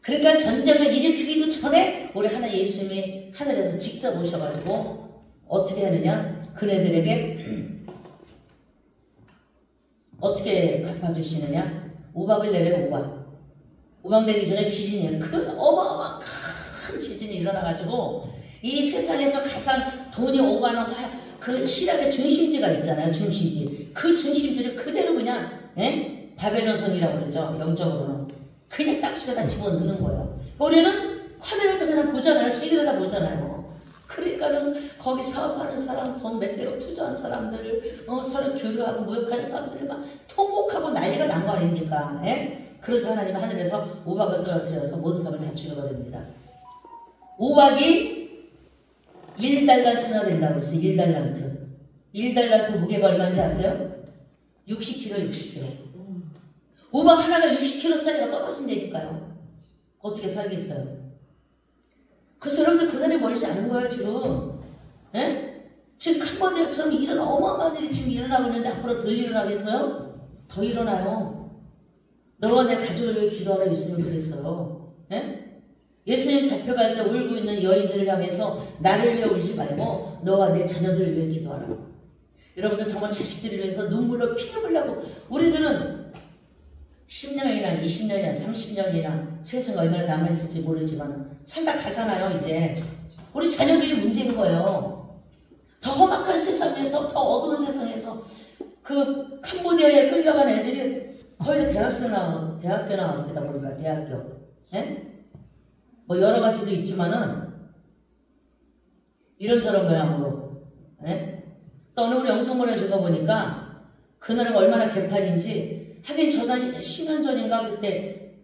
그러니까 전쟁을 일으키기도 전에 우리 하나 예수님이 하늘에서 직접 오셔가지고 어떻게 하느냐? 그네들에게 어떻게 갚아주시느냐? 우박을 내려 우박 내기 전에 지진이에요. 큰 어마어마한 큰 지진이 일어나가지고 이 세상에서 가장 돈이 오가는 그 시락의 중심지가 있잖아요. 중심지. 그 중심지를 그대로 그냥 바벨론 성이라고 그러죠. 영적으로는. 그냥 땅속에다 집어넣는 거예요. 우리는 화면을 통해서 보잖아요. 세계를 다 보잖아요. 그러니까는 거기 사업하는 사람, 돈 몇 백억 투자한 사람들, 서로 교류하고 무역하는 사람들이 막 통곡하고 난리가 난 거 아닙니까? 그래서 하나님 하늘에서 우박을 떨어뜨려서 모든 사람을 다 죽여버립니다. 우박이 1달란트나 된다고 했어요. 1달란트. 1달란트 무게가 얼마인지 아세요? 60kg, 60kg. 우박 하나가 60kg짜리가 떨어진다니까요. 어떻게 살겠어요? 그래서 여러분들 그날이 멀지 않은 거예요, 지금. 지금 캄보디아처럼 이런 어마어마한 일이 지금 일어나고 있는데 앞으로 더 일어나겠어요? 더 일어나요. 너와 내 가족을 위해 기도하라 예수님 그랬어요. 예수님 잡혀갈 때 울고 있는 여인들을 향해서 나를 위해 울지 말고 너와 내 자녀들을 위해 기도하라. 여러분들 정말 자식들을 위해서 눈물로 피 흘리려고 우리들은 10년이나 20년이나 30년이나 세상에 얼마나 남아있을지 모르지만 살다 가잖아요. 이제 우리 자녀들이 문제인 거예요. 더 험악한 세상에서 더 어두운 세상에서 그 캄보디아에 끌려간 애들이 거의 대학교 나왔다 보니까 대학교. 뭐 여러 가지도 있지만은 이런저런 모양으로. 또 오늘 우리 영상 보내준 거 보니까 그날은 얼마나 개판인지 하긴 저도 10년 전인가 그때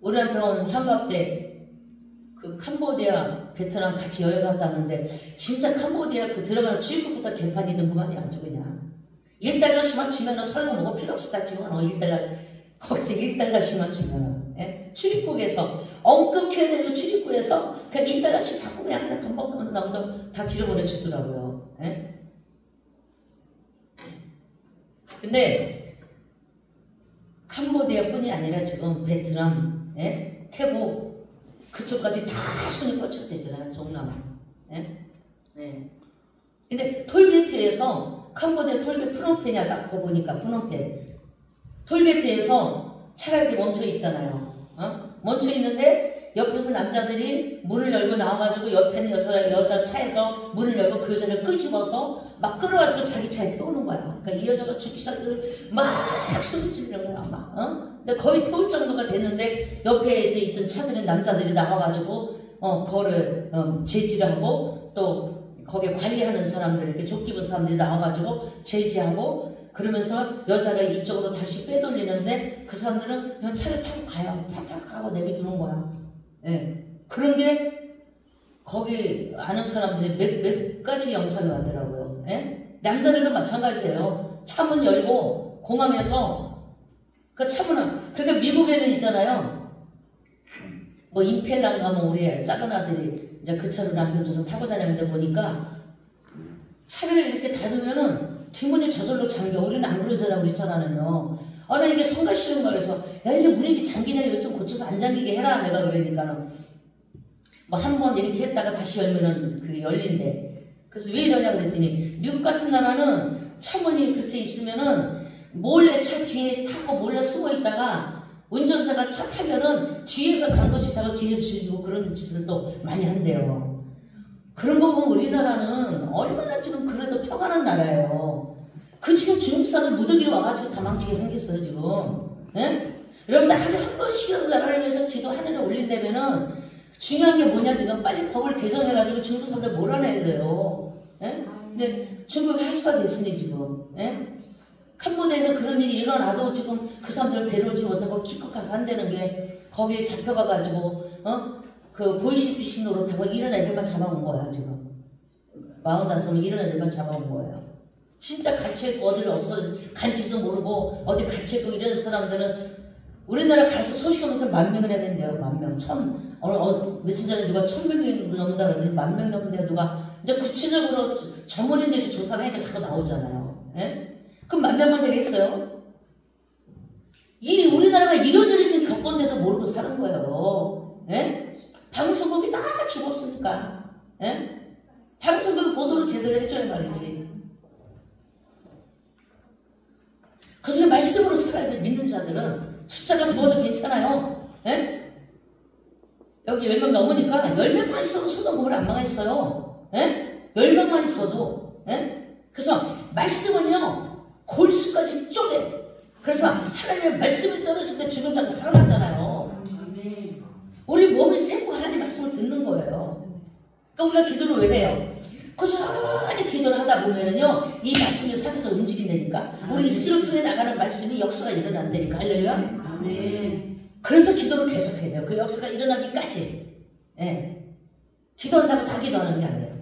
우리 남편 환갑 때 그 캄보디아, 베트남 같이 여행 갔다 왔는데 진짜 캄보디아 그 들어가는 출입국부터 개판이던구만이 아주 그냥 1달러씩만 주면은 설거 먹을 필요 없이 다 집어넣어. 1달러 거기서 1달러씩만 주면은 출입국에서 엄격해야 되는 출입국에서 그냥 1달러씩 받고 그냥 돈 먹으면 나오면 다 뒤로보내주더라고요. 근데 캄보디아뿐이 아니라 지금 베트남, 태국 그쪽까지 다 손이 뻗쳤대잖아요. 동남아. 근데 톨게이트에서 캄보디아 톨게이트 프놈펜이야 딱 보니까 프놈펜 톨게이트에서 차가 이렇게 멈춰 있잖아요. 멈춰 있는데 옆에서 남자들이 문을 열고 나와가지고 옆에는 여자 차에서 문을 열고 그 여자를 끄집어서 막 끌어가지고 자기 차에 태우는 거야. 그러니까 이 여자가 죽기 시작을 막 소리 지르는 거야. 막. 근데 거의 태울 정도가 됐는데 옆에 있던 차들은 남자들이 나와가지고 그거를 제지를 하고 또 거기에 관리하는 사람들 이렇게 조끼 입은 사람들이 나와가지고 제지하고 그러면서 여자를 이쪽으로 다시 빼돌리는데 그 사람들은 그냥 차를 타고 가요. 차 타고 가고 내비두는 거야. 그런 게 거기 아는 사람들이 몇 가지 영상이 왔더라고요. 남자들도 마찬가지예요. 차문 열고 공항에서 그 차문은 그러니까 미국에는 있잖아요. 뭐 임펠란 가면 우리 작은 아들이 이제 그 차를 남편 줘서 타고 다니는데 보니까 차를 이렇게 닫으면은 뒷문이 저절로 잠겨. 우리는 안 그러잖아. 우리 차라는요. 나 이게 성갈 싫은가 그래서 야 이게 문이 이렇게 잠기냐 이거 좀 고쳐서 안 잠기게 해라 내가 그러니까는 뭐 한 번 이렇게 했다가 다시 열면은 그게 열린대. 그래서 왜 이러냐 그랬더니 미국 같은 나라는 차문이 그렇게 있으면은 몰래 차 뒤에 타고 몰래 숨어 있다가 운전자가 차 타면은 뒤에서 강도짓하고 뒤에서 죽이고 그런 짓을 또 많이 한대요. 그런 거 보면 우리나라는 얼마나 지금 그래도 평안한 나라예요. 그 지금 중국 사람 무더기로 와가지고 다 망치게 생겼어요 지금. 여러분들 하루에 한 번씩이라도 나라를 위해서 기도 하늘에 올린다면은 중요한 게 뭐냐 지금 빨리 법을 개정해가지고 중국 사람들 몰아내야 돼요. 근데 중국이 하수가 됐으니 지금. 캄보디아에서 그런 일이 일어나도 지금 그 사람들을 데려오지 못하고 기껏 가서 한다는 게 거기에 잡혀가가지고 그 보이시피시 노릇하고 이런 애들만 잡아온 거야 지금. 45을 이런 애들만 잡아온 거예요. 진짜 갇혀있고 어디를 없어 간지도 모르고 어디 갇혀있고 이런 사람들은 우리나라 가서 소식 오면서 10,000명을 해야 된대요. 10,000명. 며칠 전에 누가 1,000명이 넘는다 그러더니 10,000명 넘는데 누가 이제 구체적으로 전문인들이 조사를 하니까 자꾸 나오잖아요. 그럼 10,000명만 되겠어요? 우리나라가 이런 일을 지금 겪었는데도 모르고 사는 거예요. 방송국이 다 죽었으니까. 방송국이 보도를 제대로 해줘야 말이지. 그래서 말씀으로 살아야 돼. 믿는 자들은 숫자가 적어도 괜찮아요. 여기 10명 넘으니까 10명만 있어도 소돔 안 망했어요. 10명만 있어도. 그래서 말씀은요 골수까지 쪼개. 그래서 하나님의 말씀이 떨어질 때 죽은 자가 살아났잖아요. 우리 몸이 쎄고 하나님 말씀을 듣는 거예요. 그러니까 우리가 기도를 왜 해요? 꾸준히 기도를 하다 보면은요 이 말씀이 살아서 움직인다니까. 우리 입술을 통해 나가는 말씀이 역사가 일어난다니까. 할렐루야. 아멘. 그래서 기도를 계속해야 돼요. 그 역사가 일어나기까지. 기도한다고 다 기도하는 게 아니에요.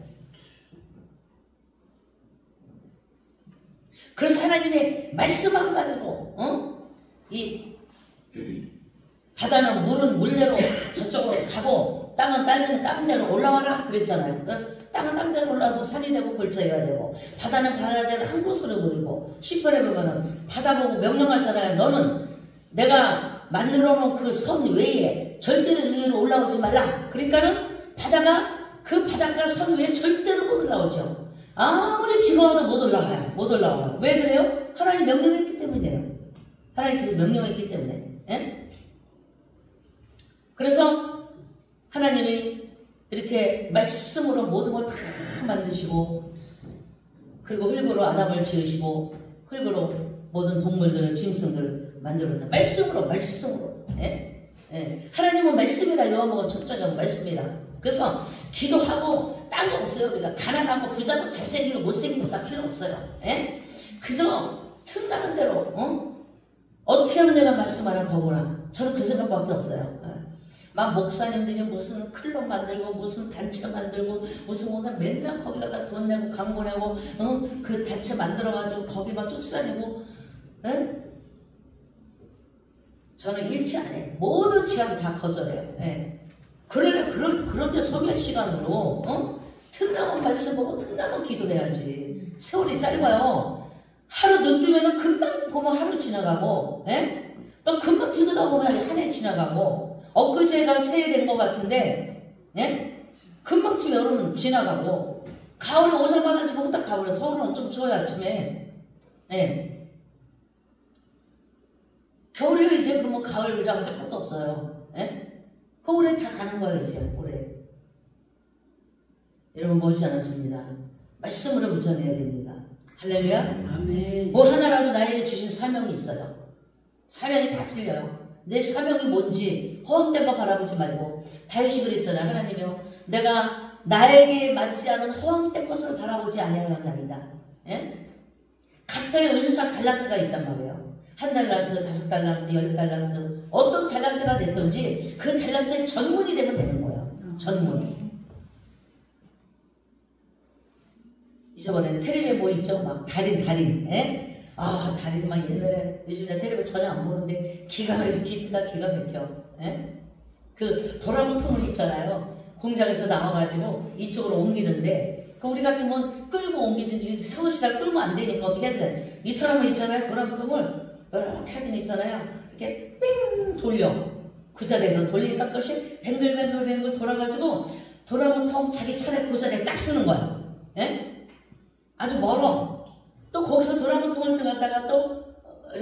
그래서 하나님의 말씀 한마디로 이 바다는 물은 물대로 저쪽으로 가고 땅은 땅대로 올라와라 그랬잖아요. 땅은 땅대로 올라와서 산이 되고 골짜기가 되고 바다는 바다대로 한 곳으로 보이고 10절에 보면은 바다 보고 명령하잖아요. 너는 내가 만들어 놓은 그 선 외에 절대로 위로 올라오지 말라. 그러니까는 바다가 그 바닷가 선 외에 절대로 못 올라오죠. 아무리 비가 와도 못 올라가요. 못 올라와요. 왜 그래요? 하나님 명령했기 때문이에요. 하나님께서 명령했기 때문에. 그래서 하나님이 이렇게 말씀으로 모든 걸 다 만드시고 그리고 흙으로 아담을 지으시고 흙으로 모든 동물들을 짐승들을 만들었다. 말씀으로. 하나님은 말씀이라 여호와는 첫째가 말씀이라. 그래서 기도하고 딴 거 없어요. 그러니까 가난하고 부자고 잘생기고 못생기고 다 필요 없어요. 그저 틈나는 대로 어떻게 하면 내가 말씀 하나 더 보나? 저는 그 생각밖에 없어요. 막 목사님들이 무슨 클럽 만들고 무슨 단체 만들고 무슨 오늘 맨날 거기다가 돈 내고 광고 내고 그 단체 만들어가지고 거기만 쫓아다니고 저는 일치 안 해. 모든 제안을 다 거절해요. 그런데 소멸 시간으로 틈나면 말씀 보고 틈나면 기도를 해야지. 세월이 짧아요. 하루 눈 뜨면 금방 보면 하루 지나가고 또 금방 뒤돌아보면 한 해 지나가고 엊그제가 새해 된 것 같은데 금방쯤 여름은 지나가고 가을에 오자마자 지금 후딱 가을에 서울은 좀 추워요 아침에. 겨울에 이제 뭐 가을이라고 할 것도 없어요. 그 올해 다 가는 거예요 이제 올해. 여러분 멋지 않았습니다. 말씀으로 무전해야 됩니다. 할렐루야. 아멘. 뭐 하나라도 나에게 주신 사명이 있어요. 사명이 다 틀려요. 내 사명이 뭔지 허황된 거 바라보지 말고 다윗이 그랬잖아요. 하나님이요 내가 나에게 맞지 않은 허황된 것을 바라보지 아니하였나이다. 각자의 은사 달란트가 있단 말이에요. 1달란트, 5달란트, 10달란트 어떤 달란트가 됐든지 그 달란트의 전문이 되면 되는 거예요. 전문이. 이번에는 텔레비에 뭐 있죠? 막 달인. 달인 막 옛날에 요즘 내 텔레비 전혀 안 보는데 기가 막히다 기가 막혀. 그 도라무통을 있잖아요. 공장에서 나와가지고 이쪽으로 옮기는데 그 우리 같으면 끌고 옮기든지 사무실에 끌면 안 되니까 어떻게 해야 돼? 이 사람은 있잖아요. 도라무통을 이렇게 하든 있잖아요. 이렇게 삥 돌려. 그 자리에서 돌리니까 그것이 뱅글뱅글 돌아가지고 도라무통 자기 차례 그 자리에 딱 쓰는 거야. 아주 멀어. 또 거기서 도라무통을 갖다가 또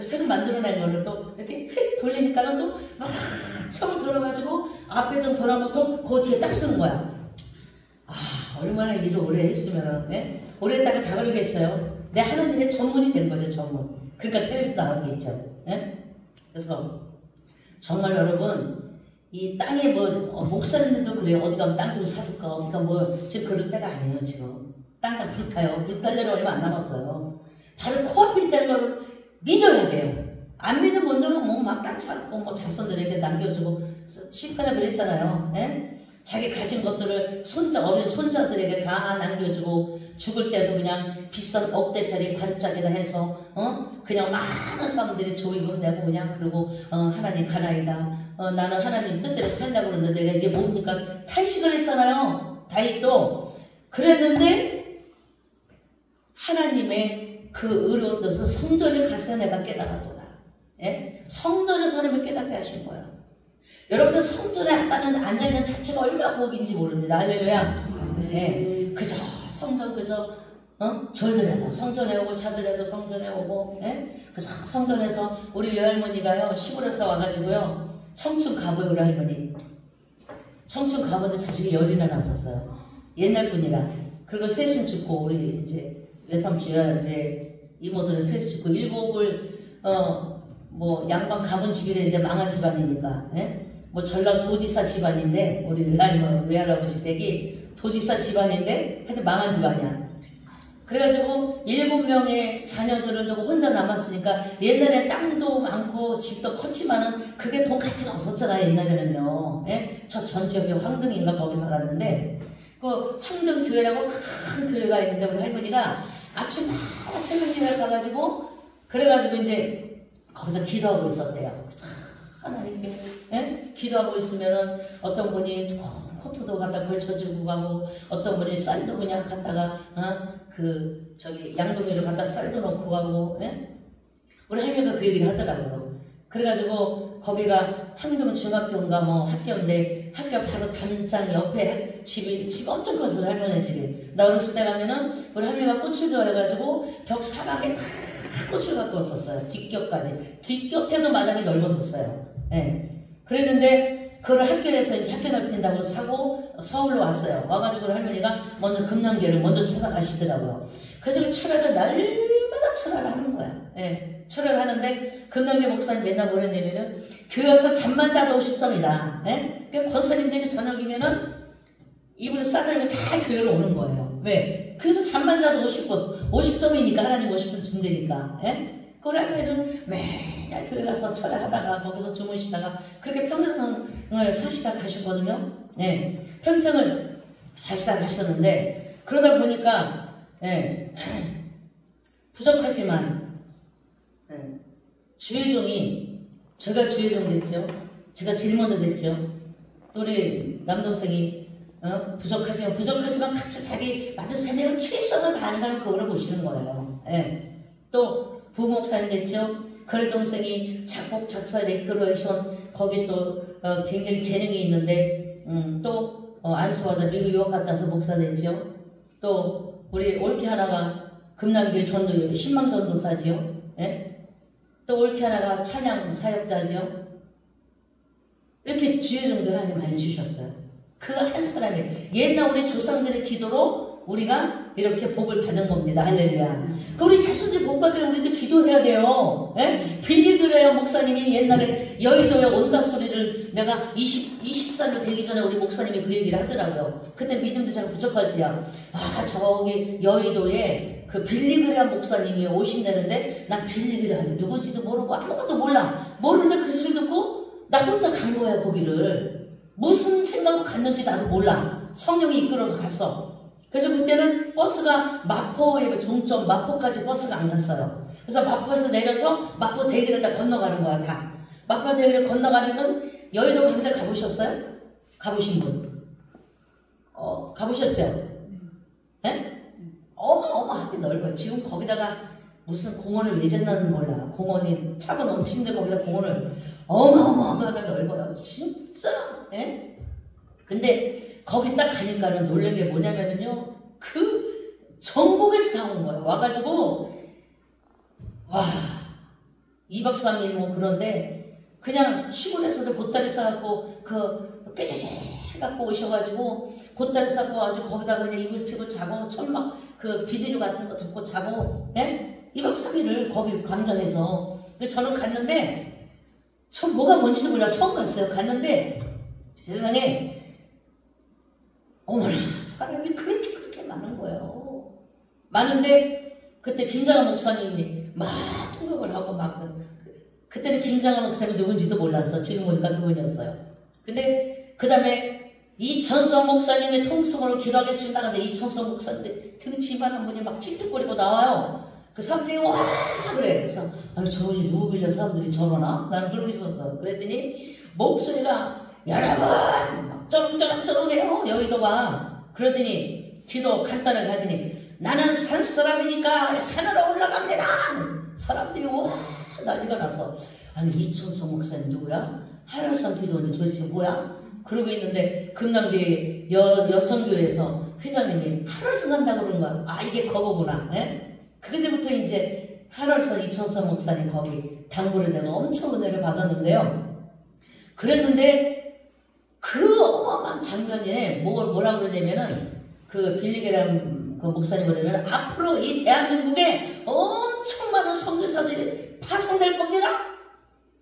색을 만들어낸 거를 또 이렇게 휙 돌리니까는 또 막 처음 돌아가지고 앞에 있던 도라무통 그 뒤에 딱 쓰는 거야. 얼마나 일을 오래 했으면 오래 했다가 다 그러겠어요. 내 하는 일의 전문이 된 거죠. 전문. 그러니까 텔레비도 나오겠죠. 그래서 정말 여러분 이 땅에 목사님들도 그래요. 어디 가면 땅 좀 사둘까 어디 가면 지금 그럴 때가 아니에요. 지금 땅 다 불타요. 불탈 얼마 안 남았어요. 바로 코앞에 있다는 걸 믿어야 돼요. 안 믿으면 오늘은 막 땅 사고 자손들에게 남겨주고 시간에 그랬잖아요. 자기 가진 것들을 어린 손자들에게 다 남겨주고 죽을 때도 그냥 비싼 억대짜리 관짝에다 해서 그냥 많은 사람들이 조의금 내고 그냥 그러고 하나님 가나이다. 나는 하나님 뜻대로 살려고 그러는데 내가 이게 뭡니까? 탄식을 했잖아요. 다윗도 그랬는데 하나님의 그 의로운 뜻을 성전에 가서 내가 깨달았도다. 성전에서 하나님을 깨닫게 하신 거예요. 여러분들 성전에 앉아있는 자체가 얼마나 복인지 모릅니다. 할렐루야. 그저 성전 그저 절들해도 성전에 오고 차들해도 성전에 오고 그래서 성전에서 우리 외할머니가요 시골에서 와가지고요 청춘 가보요. 우리 할머니 청춘 가보는데 자식이 10이나 낳았었어요. 옛날 분이라. 그리고 셋은 죽고 우리 이제 외삼촌 이모들은 셋이 죽고 7을 양반 가본 집이랬는데 망한 집안이니까 전라 도지사 집안인데 우리 외할아버지 댁이 도지사 집안인데 하여튼 망한 집안이야. 그래가지고 7명의 자녀들을 두고 혼자 남았으니까 옛날에 땅도 많고 집도 컸지만은 그게 돈 가치가 없었잖아요. 옛날에는요. 저 전지역에 황등인가 거기 살았는데 그 황등 교회라고 큰 교회가 있는데 우리 할머니가 아침마다 새벽에 가가지고 그래가지고 이제 거기서 기도하고 있었대요. 하나님께 기도하고 있으면은 어떤 분이 코트도 갖다 걸쳐주고 가고 어떤 분이 쌀도 그냥 갖다가 양동이를 갖다 쌀도 넣고 가고 우리 할머니가 그 얘기를 하더라고요. 그래가지고 거기가 황동 중학교인가 학교인데 학교 바로 단장 옆에 집 엄청 컸어요. 할머니 집이. 나 어렸을 때 가면은 우리 할머니가 꽃을 좋아해가지고 벽 사방에 다 꽃을 갖고 왔었어요. 뒷격까지. 뒷격에도 마당이 넓었었어요. 그랬는데 그걸 학교에서 이제 학교 넓힌다고 사고 서울로 왔어요. 와가지고 할머니가 먼저 금남교를 먼저 찾아가시더라고요. 그래서 철회를 날마다 철회를 하는 거야. 철회를 하는데 금남교 목사님 맨날 뭐랬냐면은 교회에서 잠만 자도 50점이다. 그러니까 권사님들이 저녁이면은 이불을 싸들고 다 교회로 오는 거예요. 왜? 그래서 잠만 자도 50점이니까 하나님 50점 준다니까. 그러면은 맨날 교회 가서 철회하다가 거기서 주무시다가 그렇게 평생을 사시다 가셨거든요. 네, 평생을 사시다 가셨는데 그러다 보니까 부족하지만 주의종이 제가 주의종 됐죠. 제가 제일 먼저 됐죠. 또 우리 남동생이 부족하지만 각자 자기 맡은 삶에 최선을 다한다는 그거를 보시는 거예요. 또 부목사님 됐죠. 그래 동생이 작곡 작사 레크레이션 거기 또 굉장히 재능이 있는데 또 안수하다 미국 유학 갔다 와서 목사 됐죠. 또 우리 올케 하나가 금남교회 전도 10만 전도사지요. 또 올케 하나가 찬양 사역자죠. 이렇게 주의종들 하나님 많이 주셨어요. 그 한 사람이 옛날 우리 조상들의 기도로 우리가 이렇게 복을 받은 겁니다. 할렐루야. 그 우리 자손들 복 받으려면 우리도 기도해야 돼요. 빌리 그레어 목사님이 옛날에 여의도에 온다 소리를 내가 20살로 되기 전에 우리 목사님이 그 얘기를 하더라고요. 그때 믿음도 잘 부족할 때야. 아, 저기 여의도에 그 빌리 그레어 목사님이 오신다는데 난 빌리 그레어 누군지도 모르고 아무것도 몰라. 모르는데 그 소리 듣고 나 혼자 간 거야, 거기를. 무슨 생각으로 갔는지 나도 몰라. 성령이 이끌어서 갔어. 그래서 그때는 버스가 마포에 종점 마포까지 버스가 안 갔어요. 그래서 마포에서 내려서 마포 대기를 다 건너가는 거야, 다. 마포 대기를 건너가면은 여의도 강대 가보셨어요? 가보신 분? 가보셨죠? 어마어마하게 넓어요. 지금 거기다가 무슨 공원을 왜 졌나는 몰라. 공원이 차고 넘치는데 거기다 공원을 어마어마하게 넓어요. 진짜. 근데 거기 딱 가니까는 놀란 게 뭐냐면요. 그 전국에서 다 온 거예요. 와가지고 와 2박 3일 뭐 그런데 그냥 시골에서도 보따리 싸갖고 그 깨지지 갖고 오셔가지고 보따리 싸갖고 아주 거기다가 그냥 이불 피고 자고 천막 그 비디오 같은 거 덮고 자고 2박 3일을 거기 광장에서. 저는 갔는데 뭐가 뭔지도 몰라. 처음 갔어요. 갔는데 세상에 어머나 사람이 그렇게 많은 거예요. 많은데 그때 김장한 목사님이 막 통역을 하고 막 그때는 김장한 목사님이 누군지도 몰랐어. 지금 보니까 그분이었어요. 근데 그 다음에 이천성 목사님의 통성으로 기도하겠습니다. 근데 이천성 목사님의 등치만한 분이 막 찔뚝거리고 나와요. 그 사람들이 와 그래. 그래서 아니 저분이 누구 빌려 사람들이 저러나? 나는 그러고 있었어. 그랬더니 목소리가 여러분 막 쩌렁쩌렁쩌렁해요. 여의도가. 그러더니 기도 간단하게 하더니 나는 산 사람이니까 산으로 올라갑니다. 사람들이 와 난리가 나서 아니 이천성 목사님 누구야? 하늘산 기도원이 도대체 뭐야? 그러고 있는데 금남교회 여성교회에서 회장님이 하늘산 간다고 그러는 거야. 아 이게 그거구나. 그때부터 이제 하늘산 이천성 목사님 거기 당부를 내가 엄청 은혜를 받았는데요. 그랬는데 그 어마어마한 장면에 뭐라 그러냐면은 그 빌리게람 그 목사님 그러면 앞으로 이 대한민국에 엄청 많은 선교사들이 파송될 겁니다.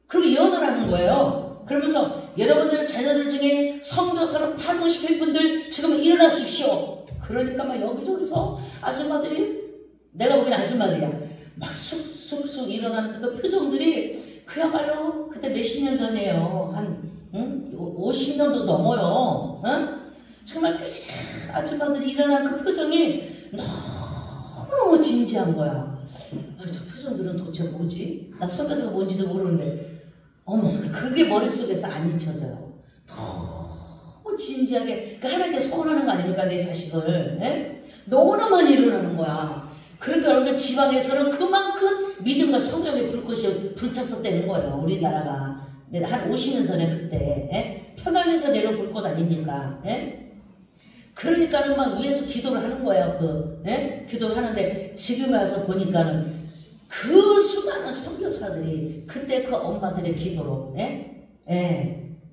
그리고 예언을 하는 거예요. 그러면서 여러분들 자녀들 중에 선교사로 파송시킬 분들 지금 일어나십시오. 그러니까 막 여기저기서 아줌마들이 내가 보기엔 아줌마들이야. 막 쑥쑥쑥 일어나는 그 표정들이 그야말로 그때 몇십 년 전이에요. 한 50년도 넘어요. 정말 아줌마들이 일어나는 그 표정이 너무 진지한 거야. 아니 저 표정들은 도대체 뭐지? 나 선교사가 뭔지도 모르는데 어머 그게 머릿속에서 안 잊혀져요. 너무 진지하게 하나님께 소원하는 거 아닙니까? 내 자식을. 너무나 많이 일어나는 거야. 그러니까 여러분 지방에서는 그만큼 믿음과 성령의 불꽃이 불탔었다는 거예요. 우리나라가. 한 50년 전에 그때 평양에서 내려온 불꽃 아닙니까? 그러니까는 막 위에서 기도를 하는 거예요. 기도를 하는데 지금 와서 보니까는 그 수많은 선교사들이 그때 그 엄마들의 기도로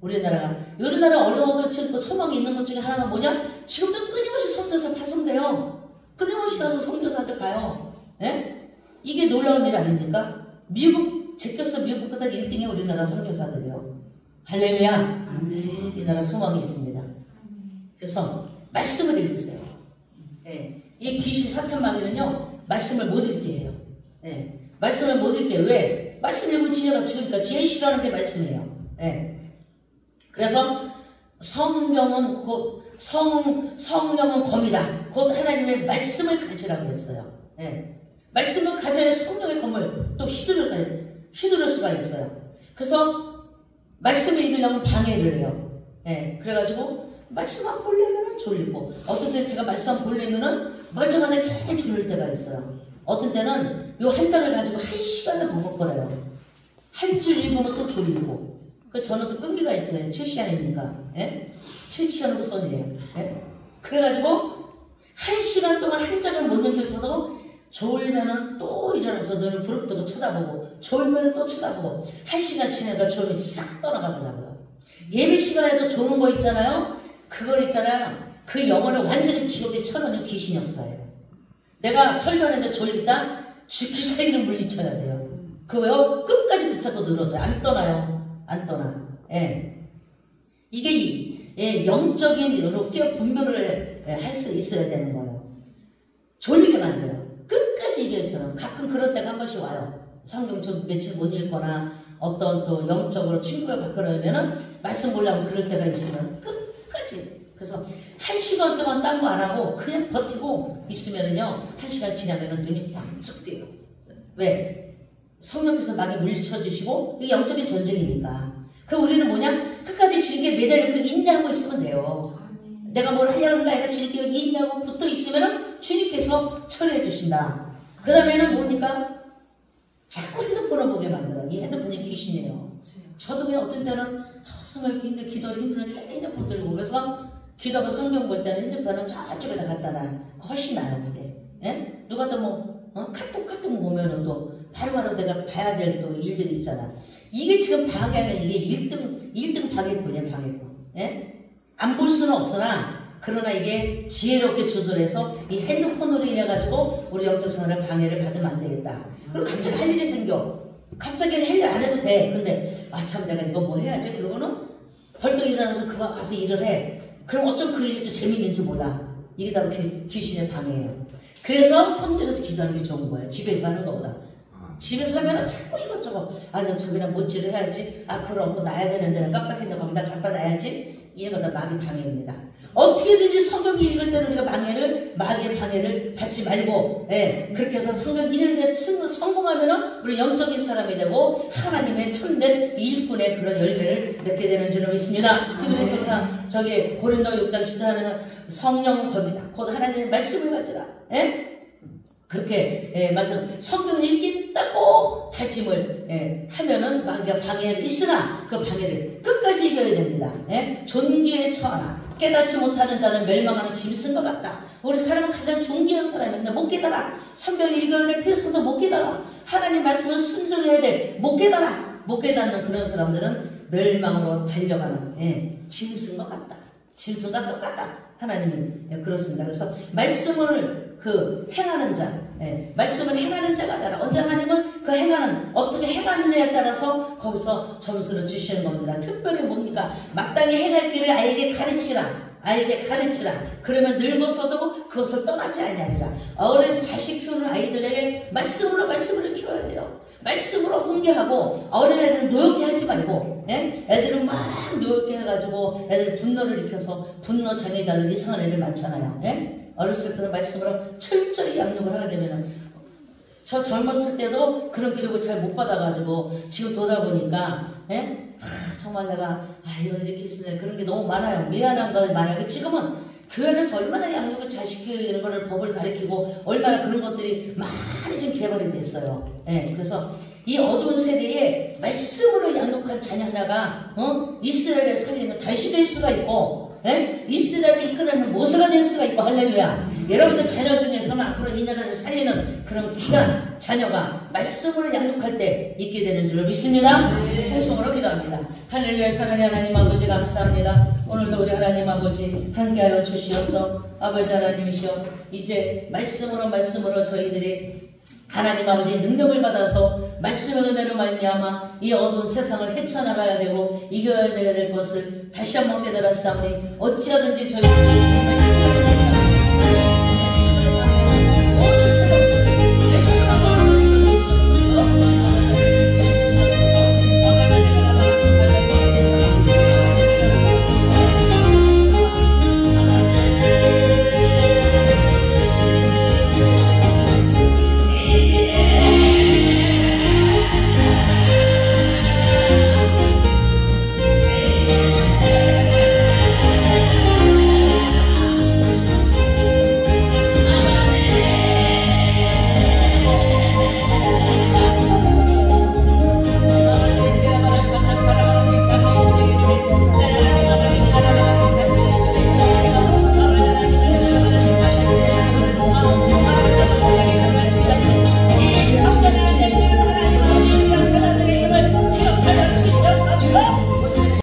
우리나라 어려워도 지금 소망이 있는 것 중에 하나가 뭐냐? 지금도 끊임없이 선교사 파송돼요. 끊임없이 가서 선교사들 가요. 이게 놀라운 일 아닙니까? 미국 제껴서 미국 보다 1등이 우리나라 선교사들이요. 할렐루야. 아멘. 이 나라 소망이 있습니다. 그래서 말씀을 읽으세요. 이 귀신 사탄 막으면요 말씀을 못 읽게 해요. 말씀을 못 읽게. 왜? 말씀 읽으면 지혜가 죽으니까 제일 싫어하는 게 말씀이에요. 예. 그래서 성경은 곧 성령은 검이다. 곧 하나님의 말씀을 가지라고 했어요. 예. 말씀을 가져야 성령의 검을 또 휘두를 수가 있어요. 그래서 말씀을 읽으려면 방해를 해요. 예. 그래가지고 말씀 안 보려면 졸리고, 어떤 때는 제가 말씀 안 보려면은 멀쩡한데 계속 졸릴 때가 있어요. 어떤 때는 요 한 장을 가지고 1시간을 버벅거려요. 한 줄 읽으면 또 졸리고. 그 저는 또 끈기가 있잖아요. 최시안이니까. 예? 최치안으로 써내요. 예? 그래가지고 1시간 동안 한 장을 못 읽어서도 졸면은 또 일어나서 눈을 부릅뜨고 쳐다보고, 졸면은 또 쳐다보고, 1시간 지나니까 졸음이 싹 떠나가더라고요. 예배 시간에도 조는 거 있잖아요. 그걸 있잖아요. 그 영혼을 완전히 지옥에 쳐넣는 귀신 역사예요. 내가 설교하는데 졸리다 죽기 사이를 물리쳐야 돼요. 그거요 끝까지 붙잡고 늘어져요. 안 떠나요. 안 떠나. 예. 이게 영적인 이렇게 분별을 할 수 있어야 되는 거예요. 졸리게 만들어요. 끝까지 이겨처럼. 가끔 그럴 때가 한 번씩 와요. 성경 좀 며칠 못 읽거나 어떤 또 영적으로 충격을 받거나 말씀 보려고 그럴 때가 있으면 끝까지. 그래서 1시간 동안 딴 거 안 하고 그냥 버티고 있으면은요, 1시간 지나면은 눈이 번쩍 뜨요. 왜? 성령께서 막이 물리쳐 주시고, 이게 영적인 전쟁이니까. 그럼 우리는 뭐냐? 끝까지 주님께 매달리고 인내하고 있으면 돼요. 내가 뭘 하려는 거 아니라 주님께 인내하고 붙어 있으면은 주님께서 처리해 주신다. 그 다음에는 뭡니까? 자꾸 핸드폰을 보게 만들어. 이 핸드폰이 귀신이에요. 저도 그냥 어떤 때는 정말 힘든 기도를 힘들면 핸드폰 들고, 그래서 기도하고 성경 볼 때는 핸드폰은 저쪽에다 갖다 놔요. 훨씬 나아요, 그게. 예? 누가 또 카톡 보면은 또 바로바로 내가 봐야 될 또 일들이 있잖아. 이게 지금 방해하면 이게 1등 방해꾼이에요, 방해꾼. 예? 안 볼 수는 없으나, 그러나 이게 지혜롭게 조절해서 이 핸드폰으로 인해가지고 우리 영적 생활을 방해를 받으면 안 되겠다. 그리고 갑자기 할 일이 생겨. 갑자기 할 일 안 해도 돼. 근데, 참, 내가 이거 뭐 해야지? 그러고는 벌떡 일어나서 그거 가서 일을 해. 그럼 어쩜 그 일이 또 재미있는지 몰라. 이게 다 귀신의 방해예요. 그래서 성전에서 기도하는 게 좋은 거예요. 집에서 하는 것보다. 집에서 하면 자꾸 이것저것, 나 저기랑 못질을 해야지. 그럼 또 놔야 되는데, 깜빡했는데 거기다 갖다 놔야지. 이런 거다 마귀 방해입니다. 어떻게든지 성경 읽을 때는 우리가 마귀의 방해를 받지 말고, 예, 그렇게 해서 성경 읽는 성공하면은 우리 영적인 사람이 되고 하나님의 참된 일꾼의 그런 열매를 맺게 되는 줄로 믿습니다. 그래서 저기 고린도 6장 10절에는 성령 검이다. 곧 하나님의 말씀을 가지라. 예? 그렇게 말씀 성경을 읽겠다고 다짐을 하면은 마귀가 방해를 있으나 그 방해를 끝까지 이겨야 됩니다. 존귀에 처하나 깨닫지 못하는 자는 멸망하는 짐승과 같다. 우리 사람은 가장 존귀한 사람인데 못 깨달아. 성경을 읽어야 될 필요성도 못 깨달아. 하나님 말씀을 순종해야 돼. 못 깨달아. 못 깨닫는 그런 사람들은 멸망으로 달려가는 짐승과 같다. 짐승과 똑같다. 하나님은 그렇습니다. 그래서 말씀을 행하는 자, 말씀을 행하는 자가 되라. 언제 하나님은 그 행하는, 어떻게 행하느냐에 따라서 거기서 점수를 주시는 겁니다. 특별히 뭡니까? 마땅히 행할 길을 아이에게 가르치라. 그러면 늙어서도 그것을 떠나지 아니하리라. 어린 자식 키우는 아이들에게 말씀으로 키워야 돼요. 말씀으로 훈계하고, 어린애들은 노엽게 하지 말고, 애들은 막 노엽게 해가지고 애들 분노를 일으켜서 분노 장애자들, 이상한 애들 많잖아요. 어렸을 때는 말씀으로 철저히 양육을 하게 되면은, 저 젊었을 때도 그런 교육을 잘 못 받아가지고 지금 돌아보니까 정말 내가 이런 이렇게 있으네, 그런 게 너무 많아요. 미안한 거 많아요. 지금은 교회에서 얼마나 양육을 잘 시키는 거를 법을 가르치고 얼마나 그런 것들이 많이 지금 개발이 됐어요. 그래서 이 어두운 세대에 말씀으로 양육한 자녀 하나가 이스라엘을 살리는 다윗이 될 수가 있고, 이스라엘을 이끌어내는 모세가 될 수가 있고, 할렐루야. 여러분들 자녀 중에서는 앞으로 이 나라를 살리는 그런 귀한 자녀가 말씀으로 양육할 때 있게 되는 줄을 믿습니다. 통성으로 기도합니다. 할렐루야. 사랑의 하나님 아버지 감사합니다. 오늘도 우리 하나님 아버지 함께하여 주시어서 아버지 하나님이시여, 이제 말씀으로 저희들이 하나님 아버지 능력을 받아서 말씀의 은혜로 말미암아 이 어두운 세상을 헤쳐나가야 되고 이겨야 될 것을 다시 한번 깨달았사오니 어찌하든지 저희들이